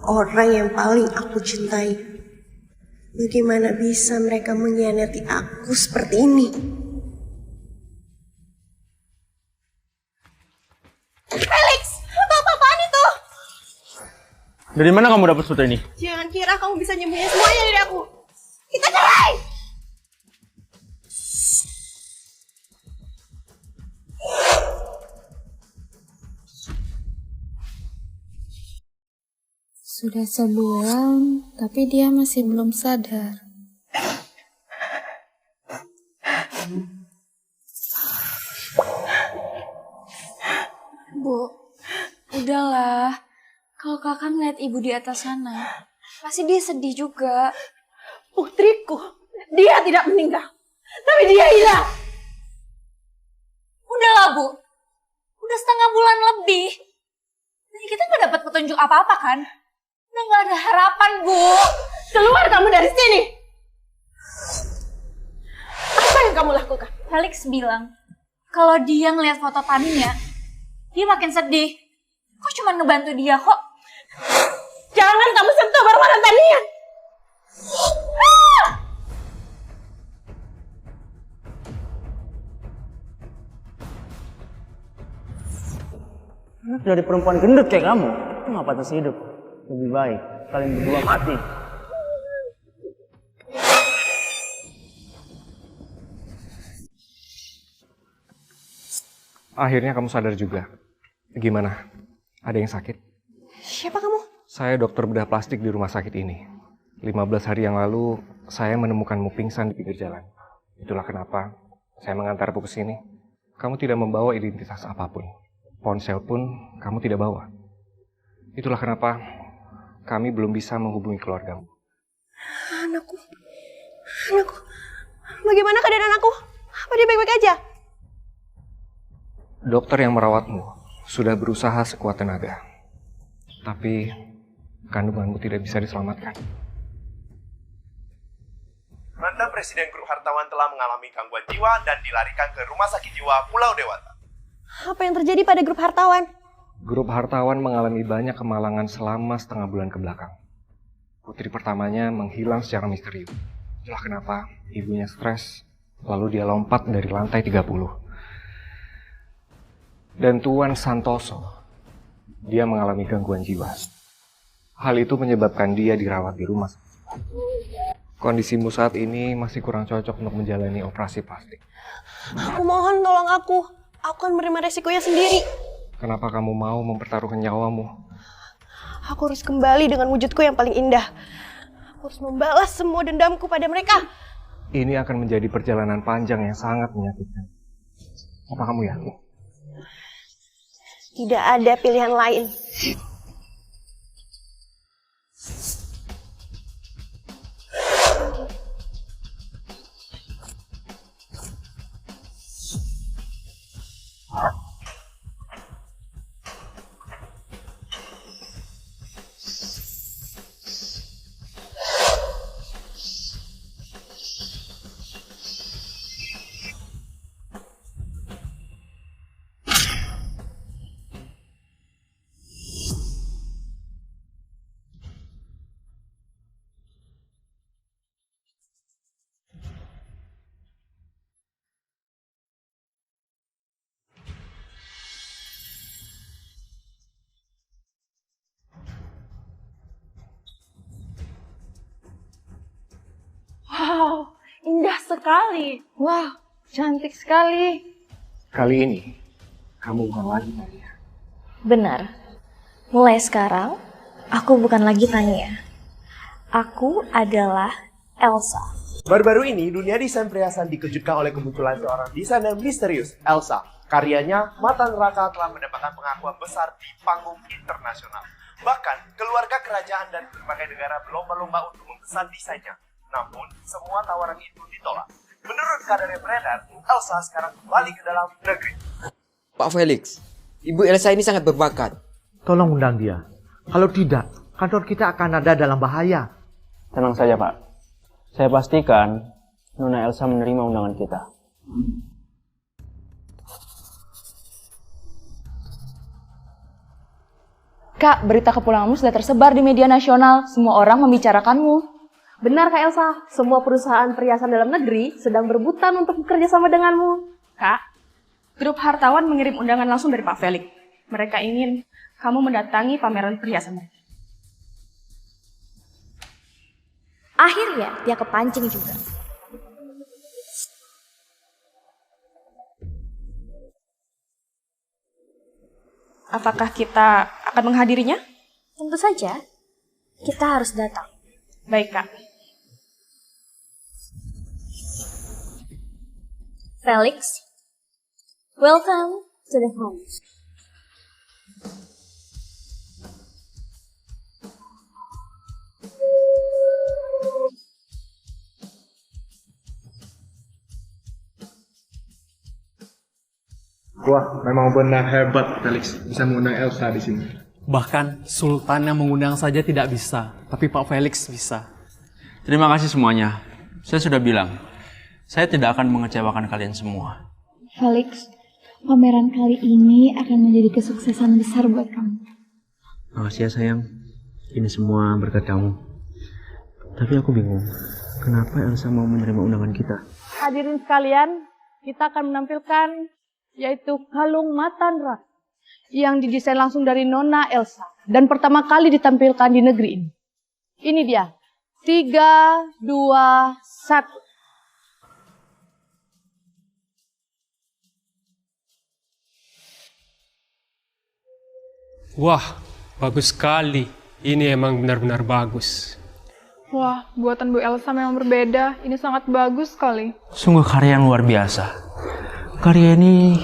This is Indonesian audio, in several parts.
orang yang paling aku cintai. Bagaimana bisa mereka mengkhianati aku seperti ini? Felix, apa-apaan itu? Dari mana kamu dapat foto ini? Jangan kira kamu bisa nyembunyiin semuanya dari aku. Kita cerai! Sudah sebulan, tapi dia masih belum sadar. Bu, udahlah. Kalau kakak ngeliat ibu di atas sana, pasti dia sedih juga. Putriku, dia tidak meninggal. Tapi dia hilang. Udahlah, Bu. Udah setengah bulan lebih. Dan kita nggak dapat petunjuk apa-apa kan? Udah nggak ada harapan, Bu. Keluar kamu dari sini. Apa yang kamu lakukan? Felix bilang, kalau dia ngeliat foto Tania, dia makin sedih. Kok cuma ngebantu dia kok? Jangan kamu sentuh barang-barang Tania. Dari perempuan gendut kayak kamu, itu nggak pantas hidup. Lebih baik kalian berdua mati. Akhirnya kamu sadar juga. Gimana? Ada yang sakit? Siapa kamu? Saya dokter bedah plastik di rumah sakit ini. 15 hari yang lalu, saya menemukanmu pingsan di pinggir jalan. Itulah kenapa saya mengantarmu ke sini. Kamu tidak membawa identitas apapun. Ponsel pun kamu tidak bawa. Itulah kenapa kami belum bisa menghubungi keluargamu. Anakku. Bagaimana keadaan anakku? Apa dia baik-baik aja? Dokter yang merawatmu sudah berusaha sekuat tenaga. Tapi kandunganmu tidak bisa diselamatkan. Mantan Presiden Grup Hartawan telah mengalami gangguan jiwa dan dilarikan ke Rumah Sakit Jiwa Pulau Dewata. Apa yang terjadi pada grup hartawan? Grup hartawan mengalami banyak kemalangan selama setengah bulan ke belakang. Putri pertamanya menghilang secara misterius. Itulah kenapa ibunya stres, lalu dia lompat dari lantai 30. Dan Tuan Santoso, dia mengalami gangguan jiwa. Hal itu menyebabkan dia dirawat di rumah sakit. Kondisimu saat ini masih kurang cocok untuk menjalani operasi plastik. Aku mohon tolong aku. Aku akan menerima resikonya sendiri. Kenapa kamu mau mempertaruhkan nyawamu? Aku harus kembali dengan wujudku yang paling indah. Aku harus membalas semua dendamku pada mereka. Ini akan menjadi perjalanan panjang yang sangat menyakitkan. Apa kamu yakin? Tidak ada pilihan lain. Wow, indah sekali. Wah, cantik sekali. Kali ini, kamu bukan lagi Tania. Benar. Mulai sekarang, aku bukan lagi Tania. Aku adalah Elsa. Baru-baru ini, dunia desain perhiasan dikejutkan oleh kemunculan seorang desainer misterius, Elsa. Karyanya, Mata Neraka telah mendapatkan pengakuan besar di panggung internasional. Bahkan, keluarga kerajaan dan berbagai negara berlomba-lomba untuk memesan desainnya. Namun, semua tawaran itu ditolak. Menurut kabar yang beredar, Elsa sekarang kembali ke dalam negeri. Pak Felix, Ibu Elsa ini sangat berbakat. Tolong undang dia. Kalau tidak, kantor kita akan ada dalam bahaya. Tenang saja, Pak. Saya pastikan Nona Elsa menerima undangan kita. Kak, berita kepulanganmu sudah tersebar di media nasional. Semua orang membicarakanmu. Benar Kak Elsa, semua perusahaan perhiasan dalam negeri sedang berebutan untuk bekerja sama denganmu. Kak, grup hartawan mengirim undangan langsung dari Pak Felix. Mereka ingin kamu mendatangi pameran perhiasan mereka. Akhirnya dia kepancing juga. Apakah kita akan menghadirinya? Tentu saja, kita harus datang. Baik, Kak. Felix, welcome to the home. Wah, memang benar hebat Felix bisa mengundang Elsa di sini. Bahkan Sultan yang mengundang saja tidak bisa, tapi Pak Felix bisa. Terima kasih semuanya. Saya sudah bilang, saya tidak akan mengecewakan kalian semua. Felix, pameran kali ini akan menjadi kesuksesan besar buat kamu. Makasih ya sayang, ini semua berkat kamu. Tapi aku bingung, kenapa Elsa mau menerima undangan kita? Hadirin sekalian, kita akan menampilkan yaitu kalung Matan Raka yang didesain langsung dari Nona Elsa dan pertama kali ditampilkan di negeri ini. Ini dia. 3, 2, 1. Wah, bagus sekali. Ini emang benar-benar bagus. Wah, buatan Bu Elsa memang berbeda. Ini sangat bagus sekali. Sungguh karya yang luar biasa. Karya ini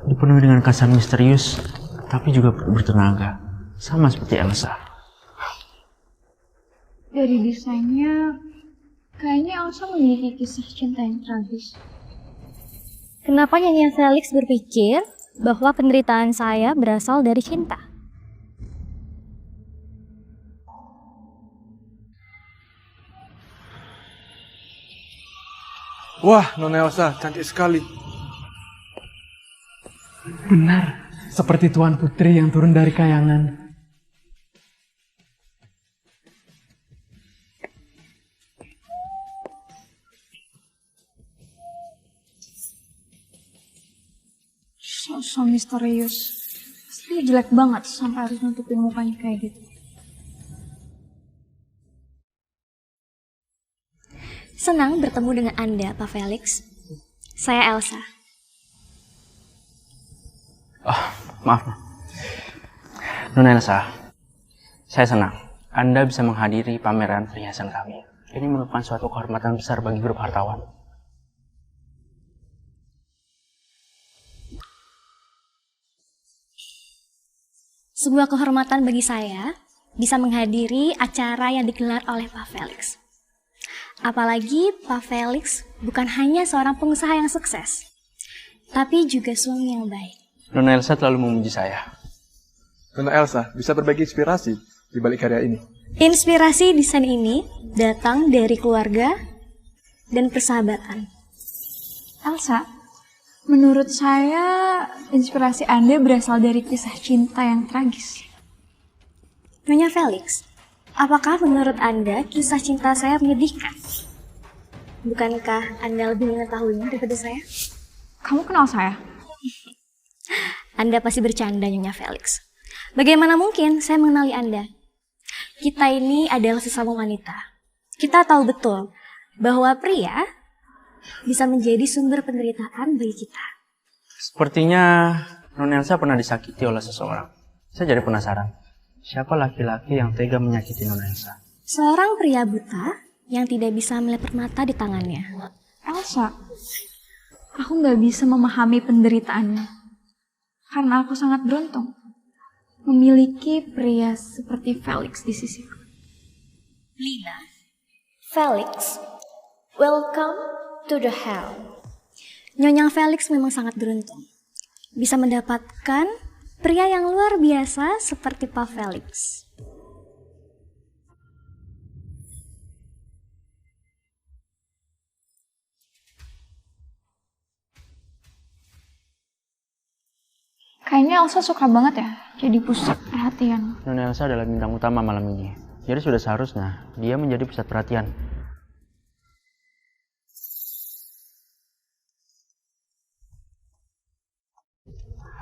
dipenuhi dengan kesan misterius, tapi juga bertenaga. Sama seperti Elsa. Dari desainnya, kayaknya Elsa memiliki kisah cinta yang tragis. Kenapa nyanyian Felix berpikir bahwa penderitaan saya berasal dari cinta? Wah, Nona Elsa cantik sekali. Benar, seperti Tuan Putri yang turun dari kayangan. So misterius. Pasti jelek banget sampai harus nutupin mukanya kayak gitu. Senang bertemu dengan Anda, Pak Felix. Saya Elsa. Maaf. Nona Elsa, saya senang Anda bisa menghadiri pameran perhiasan kami. Ini merupakan suatu kehormatan besar bagi grup hartawan. Sebuah kehormatan bagi saya bisa menghadiri acara yang digelar oleh Pak Felix. Apalagi Pak Felix bukan hanya seorang pengusaha yang sukses, tapi juga suami yang baik. Nona Elsa terlalu memuji saya. Nona Elsa bisa berbagi inspirasi di balik karya ini. Inspirasi desain ini datang dari keluarga dan persahabatan. Elsa, menurut saya inspirasi Anda berasal dari kisah cinta yang tragis. Nyonya Felix, apakah menurut Anda kisah cinta saya menyedihkan? Bukankah Anda lebih mengetahuinya daripada saya? Kamu kenal saya? Anda pasti bercanda, Nyonya Felix. Bagaimana mungkin saya mengenali Anda? Kita ini adalah sesama wanita. Kita tahu betul bahwa pria bisa menjadi sumber penderitaan bagi kita. Sepertinya Nona Elsa pernah disakiti oleh seseorang. Saya jadi penasaran. Siapa laki-laki yang tega menyakiti Nona Elsa? Seorang pria buta yang tidak bisa melihat permata di tangannya. Elsa, aku nggak bisa memahami penderitaannya. Karena aku sangat beruntung memiliki pria seperti Felix di sisiku. Lina, Felix, welcome to the hell. Nyonya Felix memang sangat beruntung bisa mendapatkan pria yang luar biasa seperti Pak Felix. Kayaknya Elsa suka banget ya jadi pusat perhatian. perhatian. Nona Elsa adalah bintang utama malam ini. Jadi sudah seharusnya dia menjadi pusat perhatian.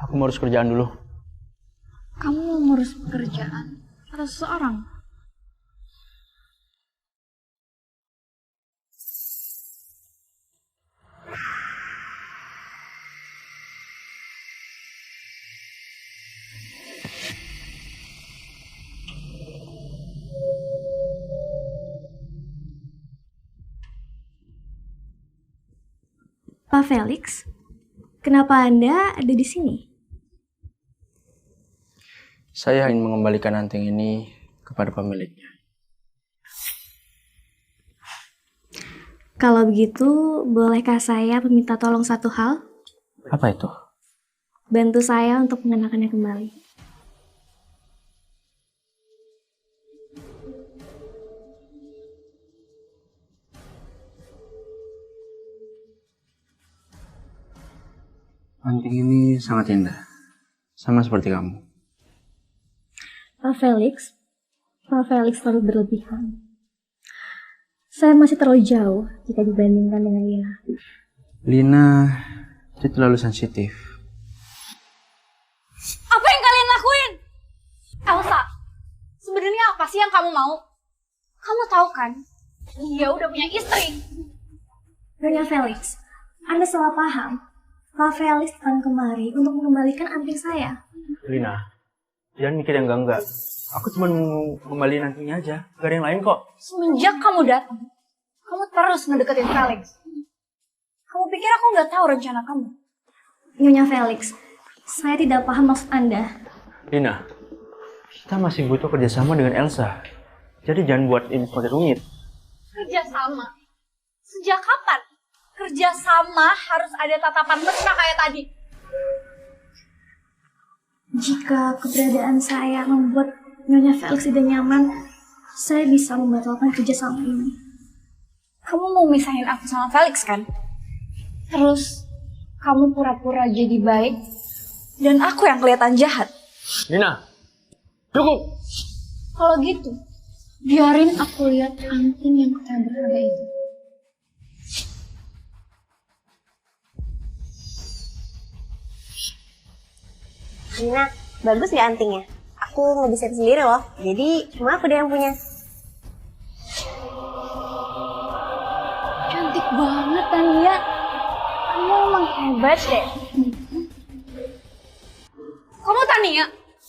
Aku mau urus kerjaan dulu. Kamu mau ngurus pekerjaan atau seseorang? Pak Felix, kenapa Anda ada di sini? Saya ingin mengembalikan anting ini kepada pemiliknya. Kalau begitu, bolehkah saya meminta tolong satu hal? Apa itu? Bantu saya untuk mengenakannya kembali. Anting ini sangat indah. Sama seperti kamu. Pak Felix terlalu berlebihan. Saya masih terlalu jauh jika dibandingkan dengan Lina. Lina itu terlalu sensitif. Apa yang kalian lakuin? Elsa, sebenarnya apa sih yang kamu mau? Kamu tahu kan, dia udah punya istri. Nyonya Felix, Anda salah paham. Pak Felix datang kemari untuk mengembalikan anting saya. Lina, jangan mikir yang enggak. Aku cuma mau kembaliin antingnya aja. Gak ada yang lain kok. Semenjak kamu datang, kamu terus ngedeketin Felix. Kamu pikir aku nggak tahu rencana kamu? Nyonya Felix, saya tidak paham maksud Anda. Lina, kita masih butuh kerjasama dengan Elsa. Jadi jangan buat ini semakin rumit. Kerjasama? Sejak kapan? Kerjasama harus ada tatapan mesra kayak tadi. Jika keberadaan saya membuat Nyonya Felix tidak nyaman, saya bisa membatalkan kerjasama ini. Kamu mau misahin aku sama Felix kan? Terus kamu pura-pura jadi baik dan aku yang kelihatan jahat. Lina, cukup. Kalau gitu, biarin aku lihat anting yang tak berharga itu. Lina, bagus gak antingnya? Aku ngedesain sendiri loh, jadi cuma aku deh yang punya. Cantik banget Tania. Kamu emang hebat deh. Kamu Tania?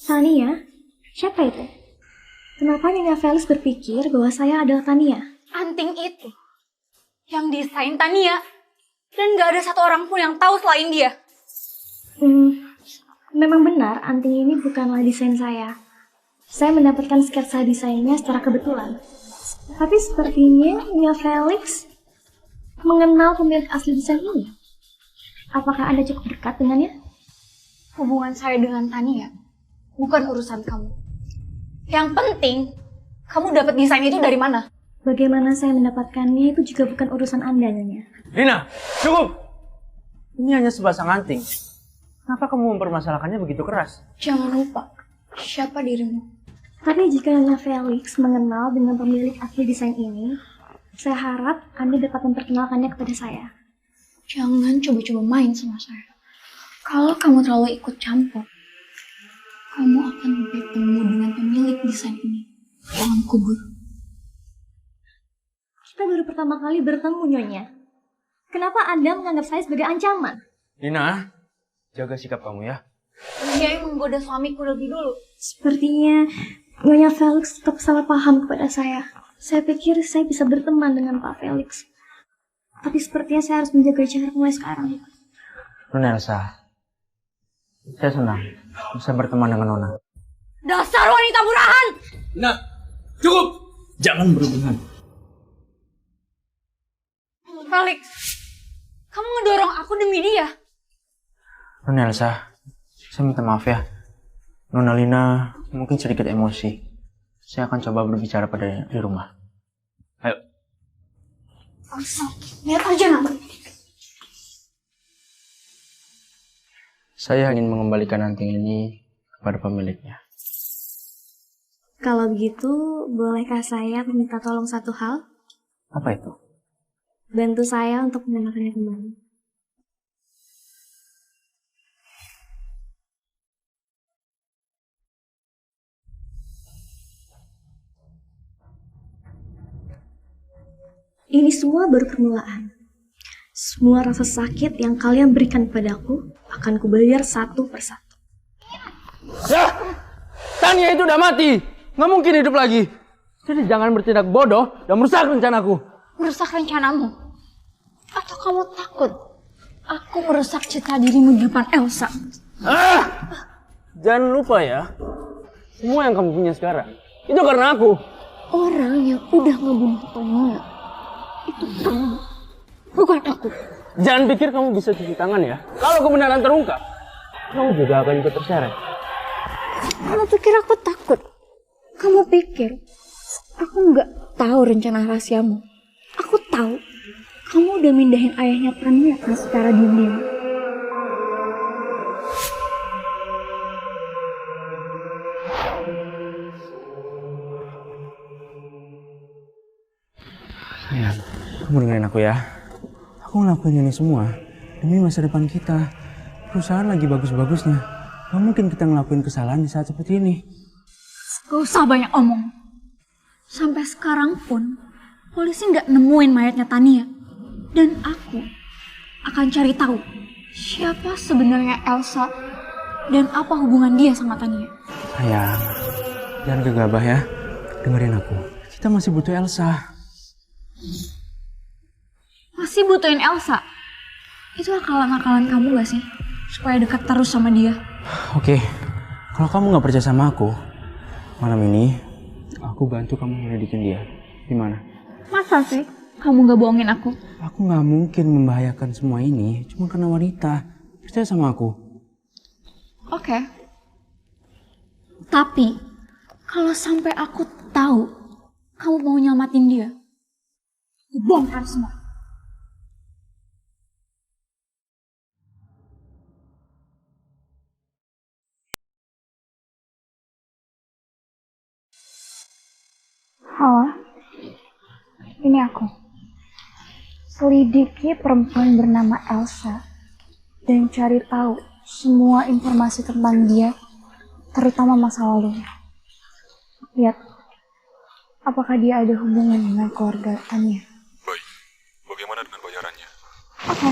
Tania? Siapa itu? Kenapa Nyonya Felix berpikir bahwa saya adalah Tania? Anting itu yang desain Tania. Dan gak ada satu orang pun yang tahu selain dia. Memang benar, anting ini bukanlah desain saya. Saya mendapatkan sketsa desainnya secara kebetulan. Tapi sepertinya Nyonya Felix mengenal pemilik asli desain ini. Apakah Anda cukup dekat dengannya? Hubungan saya dengan Tania bukan urusan kamu. Yang penting, kamu dapat desain itu dari mana? Bagaimana saya mendapatkannya itu juga bukan urusan Anda, Nyonya. Lina, cukup! Ini hanya sepasang anting. Kenapa kamu mempermasalahkannya begitu keras? Jangan lupa, siapa dirimu? Tapi jika Nyonya Felix mengenal dengan pemilik asli desain ini, saya harap Anda dapat memperkenalkannya kepada saya. Jangan coba-coba main sama saya. Kalau kamu terlalu ikut campur, kamu akan bertemu dengan pemilik desain ini. Jangan kubur. Kita baru pertama kali bertemu, Nyonya. Kenapa Anda menganggap saya sebagai ancaman? Lina, jaga sikap kamu ya. Dia yang menggoda suamiku lebih dulu. Sepertinya Nyonya Felix tetap salah paham kepada saya. Saya pikir saya bisa berteman dengan Pak Felix. Tapi sepertinya saya harus menjaga jarak mulai sekarang. Nona Elsa, saya senang bisa berteman dengan Nona. Dasar wanita murahan! Nah, cukup! Jangan berlebihan. Felix, kamu ngedorong aku demi dia. Nona Elsa, saya minta maaf ya. Nona Lina mungkin sedikit emosi. Saya akan coba berbicara pada di rumah. Ayo. Lihat aja nanti. Saya ingin mengembalikan anting ini kepada pemiliknya. Kalau begitu, bolehkah saya meminta tolong satu hal? Apa itu? Bantu saya untuk menenangkannya kembali. Ini semua baru permulaan. Semua rasa sakit yang kalian berikan kepadaku akan kubayar satu persatu. Ya! Tania itu udah mati! Nggak mungkin hidup lagi. Jadi jangan bertindak bodoh dan merusak rencanaku. Merusak rencanamu? Atau kamu takut aku merusak citra dirimu di depan Elsa? Jangan lupa ya, semua yang kamu punya sekarang itu karena aku. Orang yang udah ngebunuh Nona itu kamu, bukan aku. Jangan pikir kamu bisa cuci tangan ya. Kalau kebenaran terungkap, kamu juga akan ikut terseret. Kamu pikir aku takut? Kamu pikir aku nggak tahu rencana rahasiamu? Aku tahu kamu udah mindahin ayahnya Tania secara diam-diam. Sayang, kamu dengerin aku ya. Aku ngelakuin ini semua demi masa depan kita. Perusahaan lagi bagus-bagusnya. Gak mungkin kita ngelakuin kesalahan di saat seperti ini. Gak usah banyak omong. Sampai sekarang pun polisi nggak nemuin mayatnya Tania. Dan aku akan cari tahu siapa sebenarnya Elsa dan apa hubungan dia sama Tania. Sayang, jangan gegabah ya. Dengerin aku. Kita masih butuh Elsa. Masih butuhin Elsa? Itu akalan-akalan kamu gak sih? Supaya dekat terus sama dia. Oke, kalau kamu gak percaya sama aku, malam ini aku bantu kamu nyelidikin dia. Gimana? Masa sih kamu gak bohongin aku? Aku gak mungkin membahayakan semua ini cuma karena wanita. Percaya sama aku. Oke. Tapi kalau sampai aku tahu kamu mau nyelamatin dia, aku bongkar semua. Halo, ini aku. Selidiki perempuan bernama Elsa dan cari tahu semua informasi tentang dia, terutama masa lalunya. Lihat, apakah dia ada hubungan dengan keluarga Tania. Baik, bagaimana dengan bayarannya? Oke,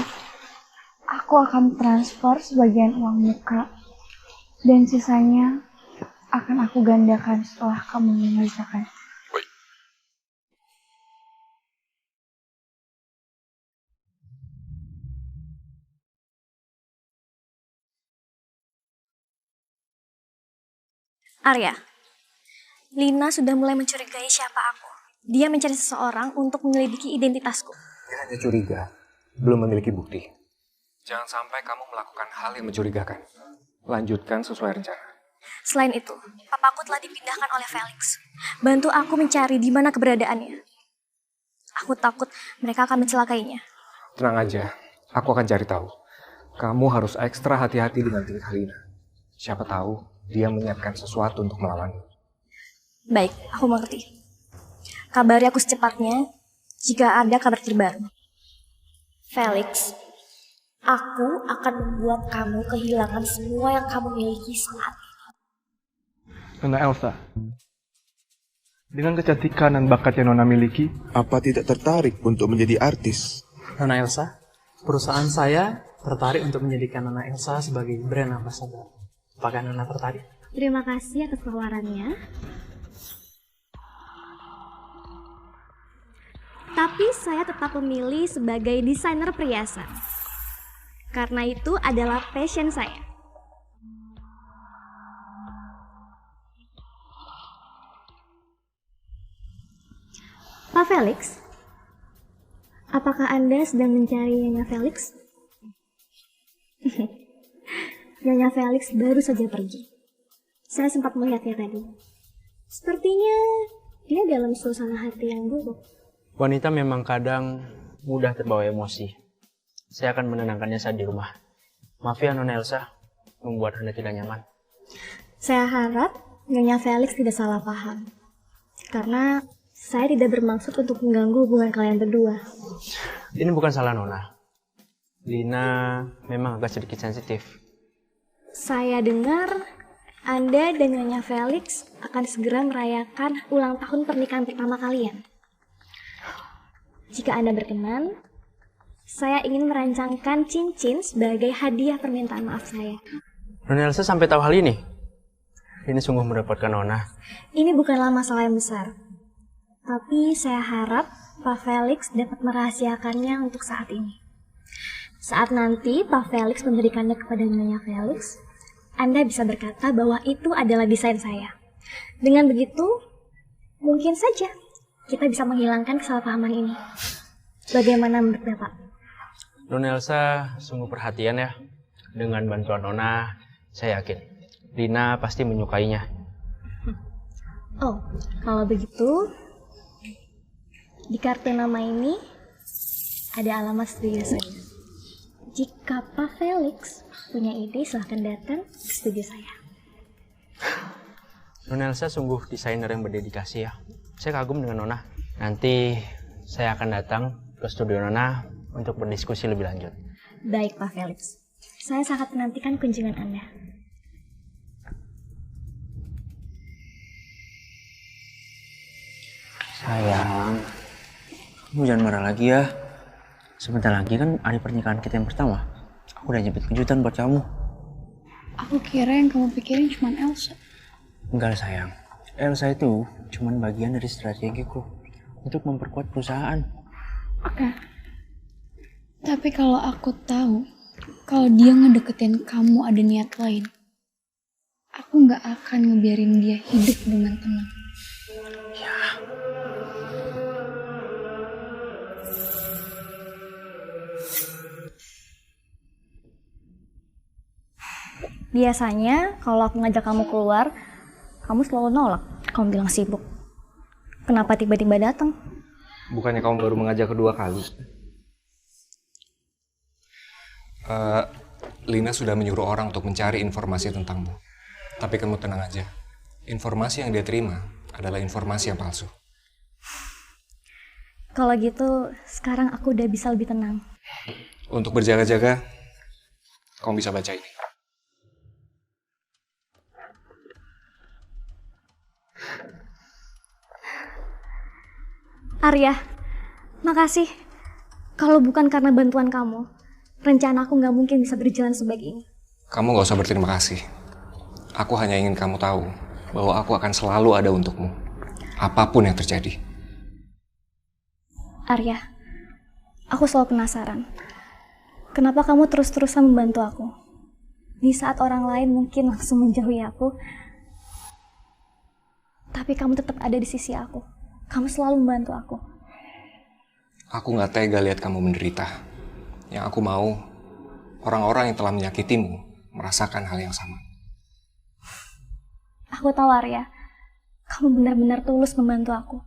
aku akan transfer sebagian uang muka dan sisanya akan aku gandakan setelah kamu mengerjakan. Arya, Lina sudah mulai mencurigai siapa aku. Dia mencari seseorang untuk menyelidiki identitasku. Dia hanya curiga, belum memiliki bukti. Jangan sampai kamu melakukan hal yang mencurigakan. Lanjutkan sesuai rencana. Selain itu, papaku telah dipindahkan oleh Felix. Bantu aku mencari di mana keberadaannya. Aku takut mereka akan mencelakainya. Tenang aja, aku akan cari tahu. Kamu harus ekstra hati-hati dengan tingkah Lina. Siapa tahu dia menyiapkan sesuatu untuk melawanmu. Baik, aku mengerti. Kabari aku secepatnya jika ada kabar terbaru. Felix, aku akan membuat kamu kehilangan semua yang kamu miliki saat ini. Nona Elsa, dengan kecantikan dan bakatnya Nona miliki, apa tidak tertarik untuk menjadi artis? Nona Elsa, perusahaan saya tertarik untuk menjadikan Nona Elsa sebagai brand ambassador. Apakah Nona tertarik? Terima kasih atas tawarannya. Tapi saya tetap memilih sebagai desainer perhiasan. Karena itu adalah passion saya. Pak Felix, apakah Anda sedang mencari Nyonya Felix? Nyonya Felix baru saja pergi. Saya sempat melihatnya tadi. Sepertinya dia dalam suasana hati yang buruk. Wanita memang kadang mudah terbawa emosi. Saya akan menenangkannya saat di rumah. Maaf ya Nona Elsa, membuat Anda tidak nyaman. Saya harap Nyonya Felix tidak salah paham. Karena saya tidak bermaksud untuk mengganggu hubungan kalian berdua. Ini bukan salah Nona. Lina memang agak sedikit sensitif. Saya dengar Anda dan Nyonya Felix akan segera merayakan ulang tahun pernikahan pertama kalian. Jika Anda berkenan, saya ingin merancangkan cincin sebagai hadiah permintaan maaf saya. Nona Elsa sampai tahu hal ini? Ini sungguh mendapatkan Nona. Ini bukanlah masalah yang besar. Tapi saya harap Pak Felix dapat merahasiakannya untuk saat ini. Saat nanti Pak Felix memberikannya kepada Nyonya Felix, Anda bisa berkata bahwa itu adalah desain saya. Dengan begitu, mungkin saja kita bisa menghilangkan kesalahpahaman ini. Bagaimana menurut Bapak? Nona Elsa sungguh perhatian ya. Dengan bantuan Nona, saya yakin Lina pasti menyukainya. Oh, kalau begitu, di kartu nama ini ada alamat studio saya. Jika Pak Felix punya ide, silahkan datang ke studio saya. Nona Elsa sungguh desainer yang berdedikasi ya. Saya kagum dengan Nona. Nanti saya akan datang ke studio Nona untuk berdiskusi lebih lanjut. Baik Pak Felix, saya sangat menantikan kunjungan Anda. Sayang, kamu jangan marah lagi ya. Sebentar lagi kan hari pernikahan kita yang pertama. Aku udah nyebut kejutan buat kamu. Aku kira yang kamu pikirin cuma Elsa. Enggak sayang, Elsa itu cuma bagian dari strategiku untuk memperkuat perusahaan. Oke. Tapi kalau aku tahu kalau dia ngedeketin kamu ada niat lain, aku nggak akan ngebiarin dia hidup dengan tenang. Ya. Biasanya kalau aku ngajak kamu keluar, kamu selalu nolak. Kamu bilang sibuk. Kenapa tiba-tiba datang? Bukannya kamu baru mengajak kedua kali? Lina sudah menyuruh orang untuk mencari informasi tentangmu. Tapi kamu tenang aja. Informasi yang dia terima adalah informasi yang palsu. Kalau gitu, sekarang aku udah bisa lebih tenang. Untuk berjaga-jaga, kamu bisa baca ini. Arya, makasih. Kalau bukan karena bantuan kamu, rencana aku nggak mungkin bisa berjalan sebaik ini. Kamu gak usah berterima kasih. Aku hanya ingin kamu tahu bahwa aku akan selalu ada untukmu. Apapun yang terjadi. Arya, aku selalu penasaran. Kenapa kamu terus-terusan membantu aku? Di saat orang lain mungkin langsung menjauhi aku, tapi kamu tetap ada di sisi aku. Kamu selalu membantu aku. Aku gak tega lihat kamu menderita. Yang aku mau, orang-orang yang telah menyakitimu merasakan hal yang sama. Aku tahu Arya, kamu benar-benar tulus membantu aku.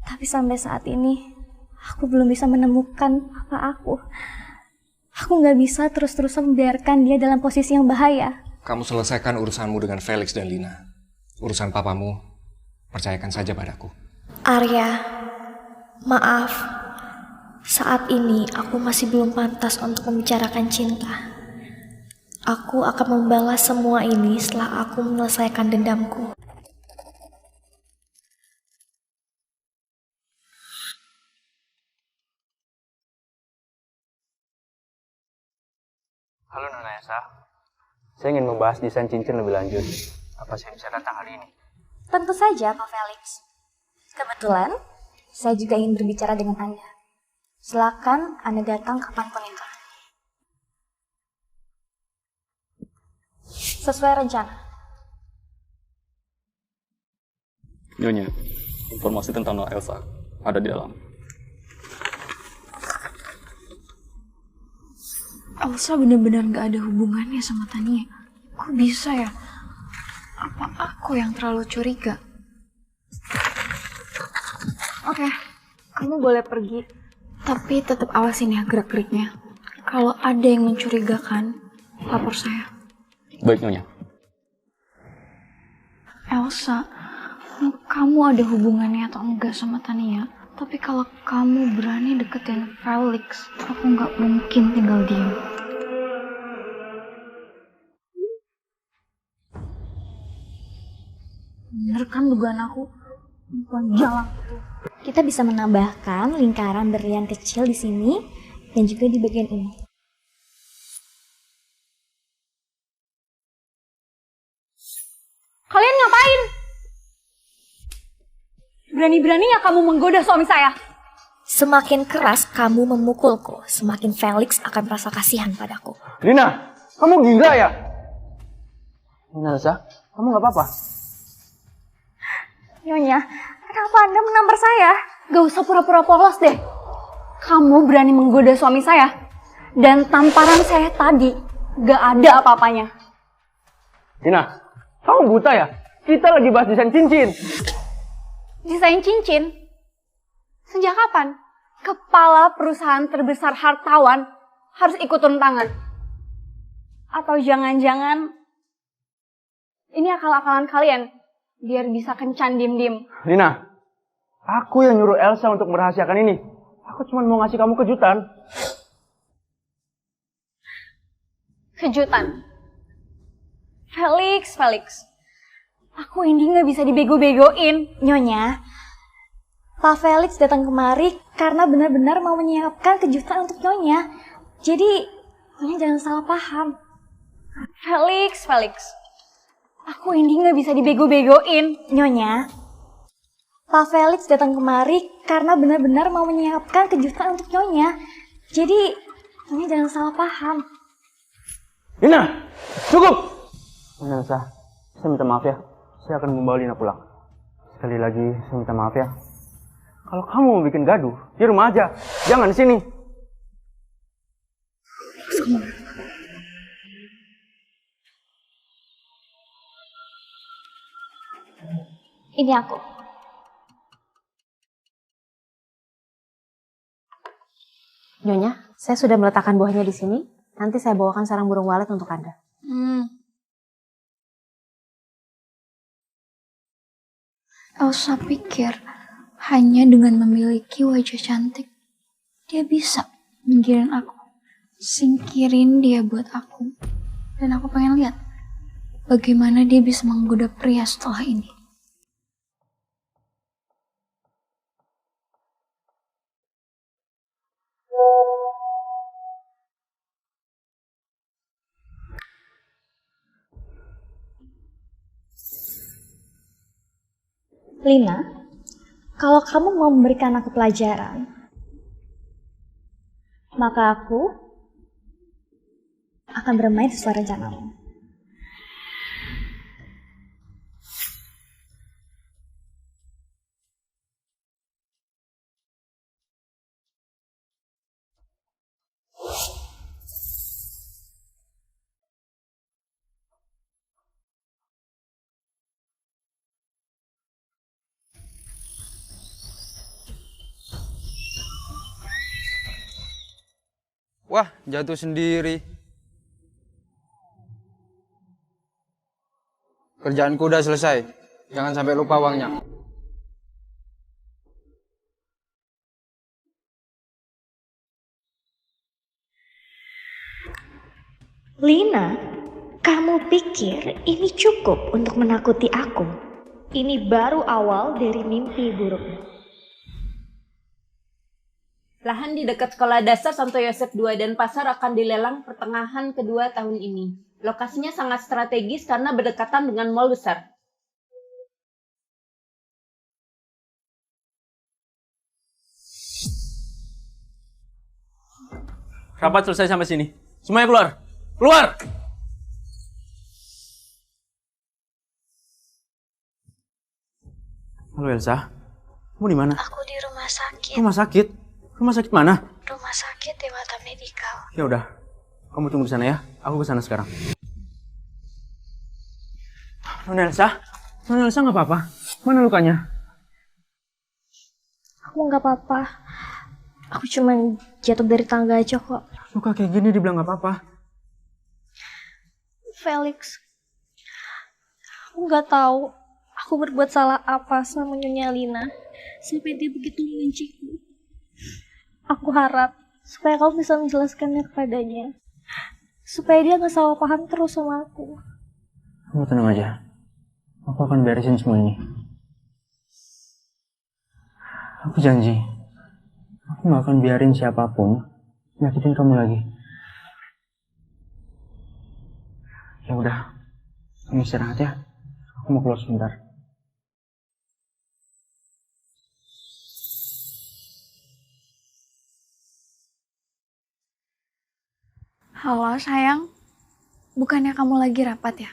Tapi sampai saat ini, aku belum bisa menemukan apa aku. Aku gak bisa terus-terusan membiarkan dia dalam posisi yang bahaya. Kamu selesaikan urusanmu dengan Felix dan Lina. Urusan papamu, percayakan saja padaku. Arya, maaf. Saat ini aku masih belum pantas untuk membicarakan cinta. Aku akan membalas semua ini setelah aku menyelesaikan dendamku. Halo Nona Elsa, saya ingin membahas desain cincin lebih lanjut. Apa saya bisa datang hari ini? Tentu saja, Pak Felix. Kebetulan, saya juga ingin berbicara dengan Anda. Silakan Anda datang kapanpun itu. Sesuai rencana. Nyonya, informasi tentang Nona Elsa ada di dalam. Elsa benar-benar gak ada hubungannya sama Tania. Kok bisa ya? Apa aku yang terlalu curiga? Oke, kamu boleh pergi. Tapi tetap awasin ya gerak-geriknya. Kalau ada yang mencurigakan, lapor saya. Baik, Nyonya. Elsa, kamu ada hubungannya atau enggak sama Tania? Tapi kalau kamu berani deketin Felix, aku nggak mungkin tinggal diam. Bener kan dugaan aku? Bukan jalan. Kita bisa menambahkan lingkaran berlian kecil di sini dan juga di bagian ini. Kalian ngapain? Berani-beraninya kamu menggoda suami saya. Semakin keras kamu memukulku, semakin Felix akan merasa kasihan padaku. Lina, kamu gila ya? Lina, Elsa, kamu gak apa-apa? Nyonya, kenapa Anda menampar saya? Gak usah pura-pura polos deh. Kamu berani menggoda suami saya. Dan tamparan saya tadi gak ada apa-apanya. Lina, kamu buta ya? Kita lagi bahas desain cincin. Desain cincin? Sejak kapan kepala perusahaan terbesar hartawan harus ikut turun tangan? Atau jangan-jangan ini akal-akalan kalian biar bisa kencan diem-diem? Lina, aku yang nyuruh Elsa untuk merahasiakan ini. Aku cuma mau ngasih kamu kejutan. Kejutan? Felix. Aku ini gak bisa dibego-begoin. Nyonya, Pak Felix datang kemari karena benar-benar mau menyiapkan kejutan untuk Nyonya. Jadi, Nyonya jangan salah paham. Felix. Aku ini gak bisa dibego-begoin. Nyonya, Pak Felix datang kemari karena benar-benar mau menyiapkan kejutan untuk Nyonya. Jadi, Nyonya jangan salah paham. Lina, cukup! Lina, Elsa, saya minta maaf ya. Saya akan membawa Lina pulang. Sekali lagi, saya minta maaf ya. Kalau kamu mau bikin gaduh, di rumah aja. Jangan di sini. Ini aku. Nyonya, saya sudah meletakkan buahnya di sini. Nanti saya bawakan sarang burung walet untuk Anda. Elsa pikir hanya dengan memiliki wajah cantik, dia bisa nyingkirin aku. Singkirin dia buat aku. Dan aku pengen lihat bagaimana dia bisa menggoda pria setelah ini. Lina, kalau kamu mau memberikan aku pelajaran, maka aku akan bermain sesuai rencanamu. Wah, jatuh sendiri. Kerjaanku udah selesai. Jangan sampai lupa uangnya. Lina, kamu pikir ini cukup untuk menakuti aku? Ini baru awal dari mimpi burukmu. Lahan di dekat Sekolah Dasar Santo Yosef II dan pasar akan dilelang pertengahan kedua tahun ini. Lokasinya sangat strategis karena berdekatan dengan mal besar. Rapat selesai sampai sini. Semuanya keluar. Keluar! Halo Elsa, kamu di mana? Aku di rumah sakit. Rumah sakit? Rumah sakit mana? Rumah sakit di Mata Medikal. Ya udah, kamu tunggu di sana ya. Aku ke sana sekarang. Nona Elsa nggak apa-apa. Mana lukanya? Aku nggak apa-apa. Aku cuma jatuh dari tangga aja kok. Luka kayak gini dibilang nggak apa-apa. Felix, aku nggak tahu Aku berbuat salah apa sama Nyonya Lina sampai dia begitu membenciku? Aku harap supaya kau bisa menjelaskannya kepadanya, supaya dia gak salah paham terus sama aku. Kamu tenang aja. Aku akan beresin semua ini. Aku janji, aku gak akan biarin siapapun nyakitin kamu lagi. Ya udah, kamu istirahat ya. Aku mau keluar sebentar. Halo sayang, bukannya kamu lagi rapat ya?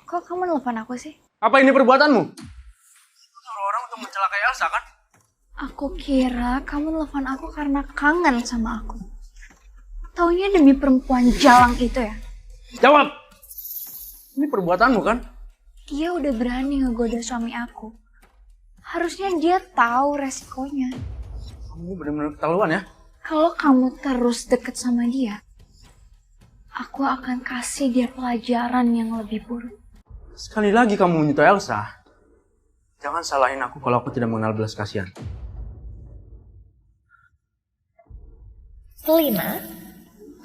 Kok kamu nelfon aku sih? Apa ini perbuatanmu? Suruh orang untuk mencelakai Elsa kan? Aku kira kamu nelfon aku karena kangen sama aku. Taunya demi perempuan jalang itu ya? Jawab! Ini perbuatanmu kan? Dia udah berani ngegoda suami aku. Harusnya dia tahu resikonya. Kamu benar-benar keterlaluan ya? Kalau kamu terus deket sama dia, aku akan kasih dia pelajaran yang lebih buruk. Sekali lagi kamu menyentuh Elsa, jangan salahin aku kalau aku tidak mengenal belas kasihan. Lina,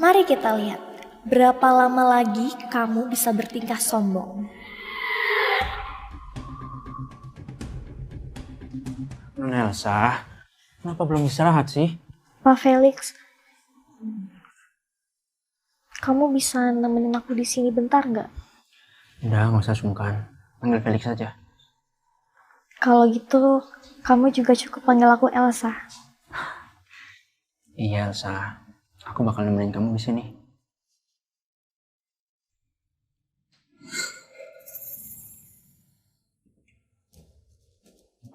mari kita lihat berapa lama lagi kamu bisa bertingkah sombong. Nona Elsa, kenapa belum istirahat sih? Pak Felix, kamu bisa nemenin aku di sini bentar nggak? Udah, nggak usah sungkan. Panggil Felix saja. Kalau gitu, kamu juga cukup panggil aku Elsa. Iya Elsa, aku bakal nemenin kamu di sini.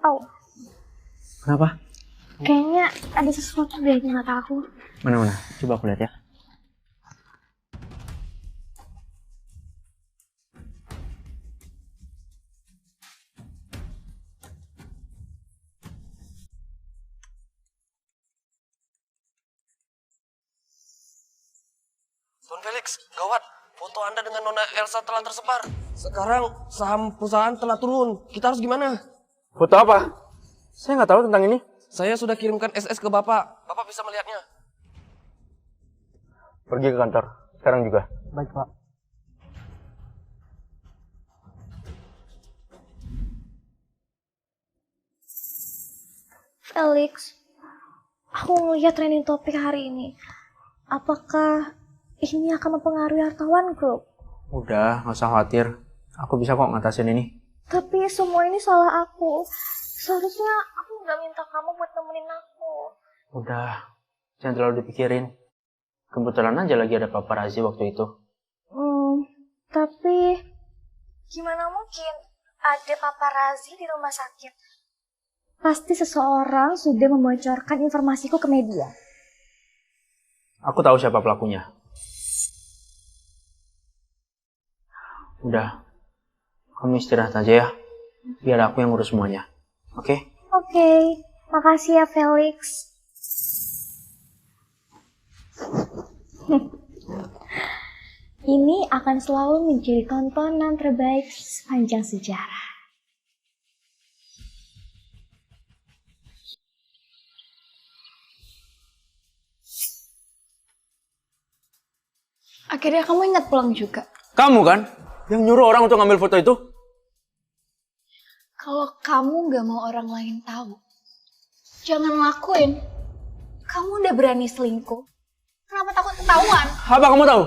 Oh, Kenapa? kayaknya ada sesuatu deh di mata aku. Mana? Coba aku lihat ya. Tuan Felix, gawat. Foto Anda dengan Nona Elsa telah tersebar. Sekarang saham perusahaan telah turun. Kita harus gimana? Foto apa? Saya nggak tahu tentang ini. Saya sudah kirimkan SS ke Bapak. Bapak bisa melihatnya. Pergi ke kantor, sekarang juga. Baik, Pak. Felix, aku ngeliat trending topik hari ini. Apakah ini akan mempengaruhi Hartawan Group? Udah, nggak usah khawatir. Aku bisa kok ngatasin ini. Tapi semua ini salah aku. Seharusnya aku nggak minta kamu buat nemenin aku. Udah, jangan terlalu dipikirin. Kebetulan aja lagi ada paparazzi waktu itu. Tapi gimana mungkin ada paparazzi di rumah sakit? Pasti seseorang sudah membocorkan informasiku ke media. Aku tahu siapa pelakunya. Udah, kamu istirahat aja ya. Biar aku yang ngurus semuanya. Oke? Oke, makasih ya Felix. Ini akan selalu menjadi tontonan terbaik sepanjang sejarah. Akhirnya kamu ingat pulang juga. Kamu kan yang nyuruh orang untuk ngambil foto itu? Kalau kamu gak mau orang lain tahu, jangan lakuin. Kamu udah berani selingkuh. Kenapa takut ketahuan? Apa kamu tahu?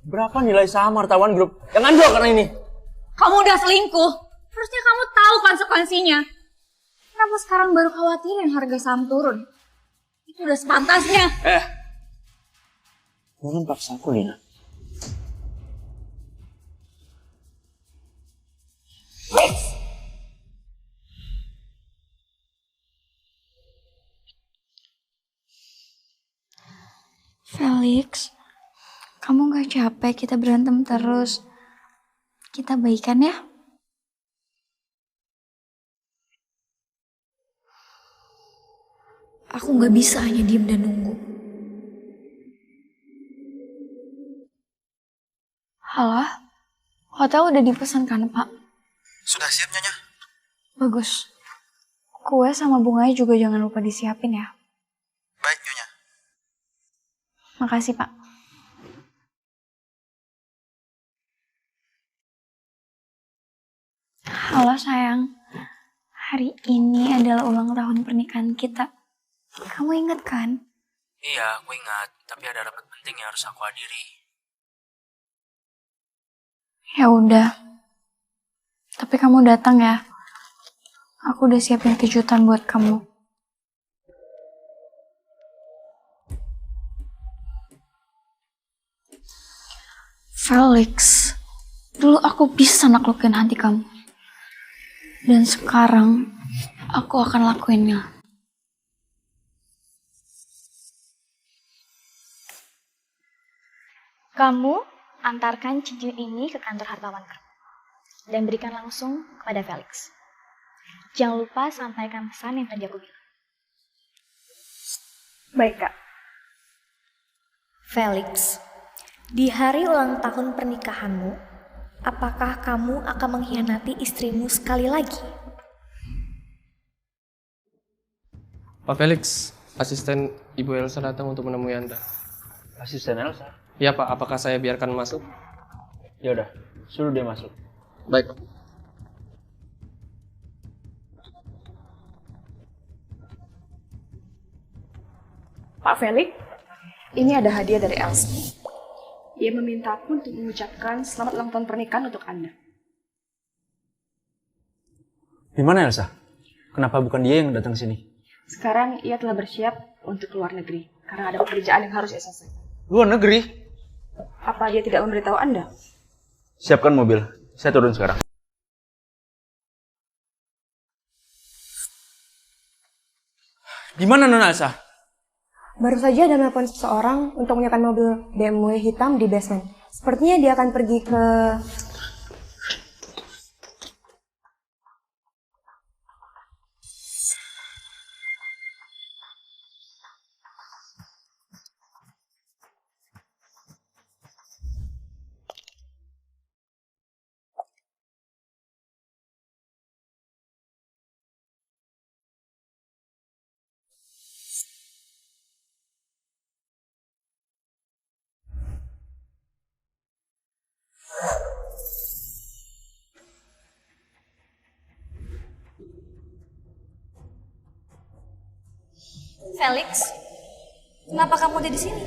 Berapa nilai saham Hartawan Group yang anjlok karena ini? Kamu udah selingkuh. Harusnya kamu tahu konsekuensinya. Kenapa sekarang baru khawatirin harga saham turun? Itu udah sepantasnya. Jangan paksa aku, Lina. Felix, kamu gak capek kita berantem terus? Kita baikan ya? Aku gak bisa hanya diem dan nunggu. Halo? Hotel udah dipesan kan, Pak? Sudah siap, Nyonya. Bagus. Kue sama bunganya juga jangan lupa disiapin ya. Baik, Nyonya. Makasih, Pak. Halo sayang, hari ini adalah ulang tahun pernikahan kita. Kamu ingat kan? Iya, aku ingat. Tapi ada rapat penting yang harus aku hadiri. Ya udah. Tapi kamu datang ya. Aku udah siapin kejutan buat kamu. Felix, dulu aku bisa naklukin hati kamu. Dan sekarang, aku akan lakuinnya. Kamu antarkan cincin ini ke kantor hartawan kamu. Dan berikan langsung kepada Felix. Jangan lupa sampaikan pesan yang tadi aku bilang. Baik, Kak. Felix, di hari ulang tahun pernikahanmu, apakah kamu akan mengkhianati istrimu sekali lagi? Pak Felix, asisten Ibu Elsa datang untuk menemui Anda. Asisten Elsa? Ya Pak, apakah saya biarkan masuk? Ya udah, suruh dia masuk. Baik Pak. Pak Felix, ini ada hadiah dari Elsa. Ia meminta aku untuk mengucapkan selamat ulang tahun pernikahan untuk Anda. Di mana Elsa? Kenapa bukan dia yang datang ke sini? Sekarang ia telah bersiap untuk keluar negeri karena ada pekerjaan yang harus ia selesaikan. Luar negeri? Apa dia tidak memberitahu Anda? Siapkan mobil, saya turun sekarang. Di mana Nona Elsa? Baru saja ada telepon seseorang untuk menyiapkan mobil BMW hitam di basement. Sepertinya dia akan pergi ke... Felix, kenapa kamu ada di sini?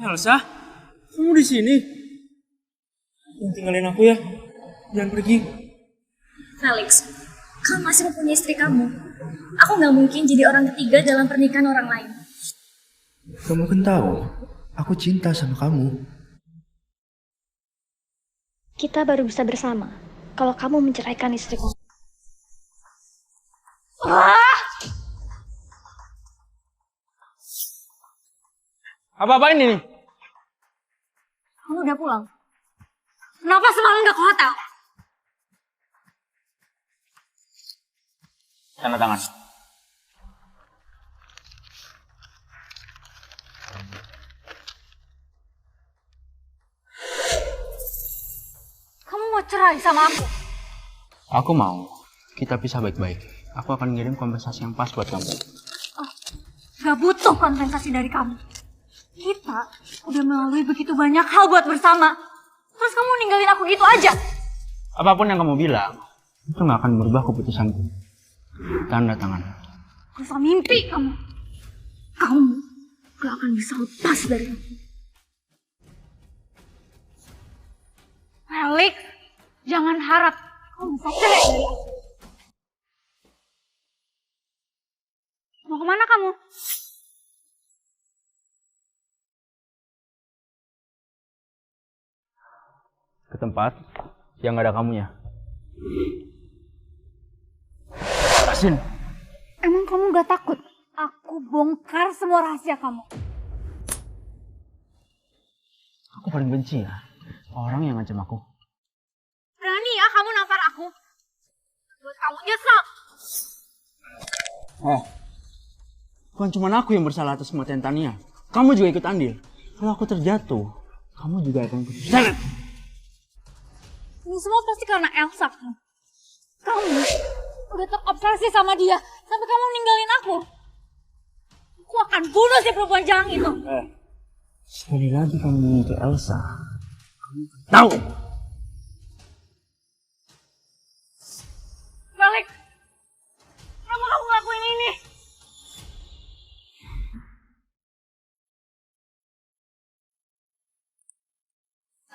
Elsa, kamu di sini? Jangan tinggalin aku ya. Jangan pergi. Felix, kamu masih mempunyai istri kamu. Aku nggak mungkin jadi orang ketiga dalam pernikahan orang lain. Kamu kan tahu, aku cinta sama kamu. Kita baru bisa bersama kalau kamu menceraikan istriku. Apa-apain ini? Kamu udah pulang? Kenapa semalam nggak ke hotel? Tanda tangan. Kamu mau cerai sama aku? Aku mau kita pisah baik-baik. Aku akan ngirim kompensasi yang pas buat kamu. Oh, gak butuh kompensasi dari kamu. Kita udah melalui begitu banyak hal buat bersama. Terus kamu ninggalin aku gitu aja? Apapun yang kamu bilang, itu gak akan merubah keputusanku. Tanda tangan. Gak mimpi kamu. Kamu gak akan bisa lepas dari aku. Felix, jangan harap kamu bisa cerai dari aku. Mau kemana kamu? Ke tempat yang gak ada kamunya. Asin. Emang kamu gak takut? Aku bongkar semua rahasia kamu. Aku paling benci ya orang yang ngancam aku. Berani ya kamu nampar aku? Buat kamu nyesel. Bukan cuma aku yang bersalah atas kematian Tania. Kamu juga ikut andil. Kalau aku terjatuh, kamu juga akan ikut terseret. Ini semua pasti karena Elsa. Kamu udah terobsesi sama dia sampai kamu ninggalin aku. Aku akan bunuh si perempuan jalang itu. Sekali lagi kamu menyentuh Elsa. Tahu? Felix, kenapa kamu ngelakuin ini?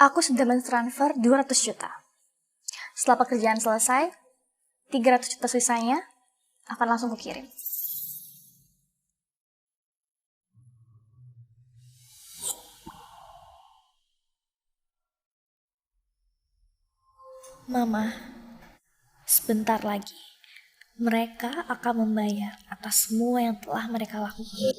Aku sudah mentransfer 200 juta. Setelah pekerjaan selesai, 300 juta sisanya akan langsung kukirim. Mama, sebentar lagi mereka akan membayar atas semua yang telah mereka lakukan.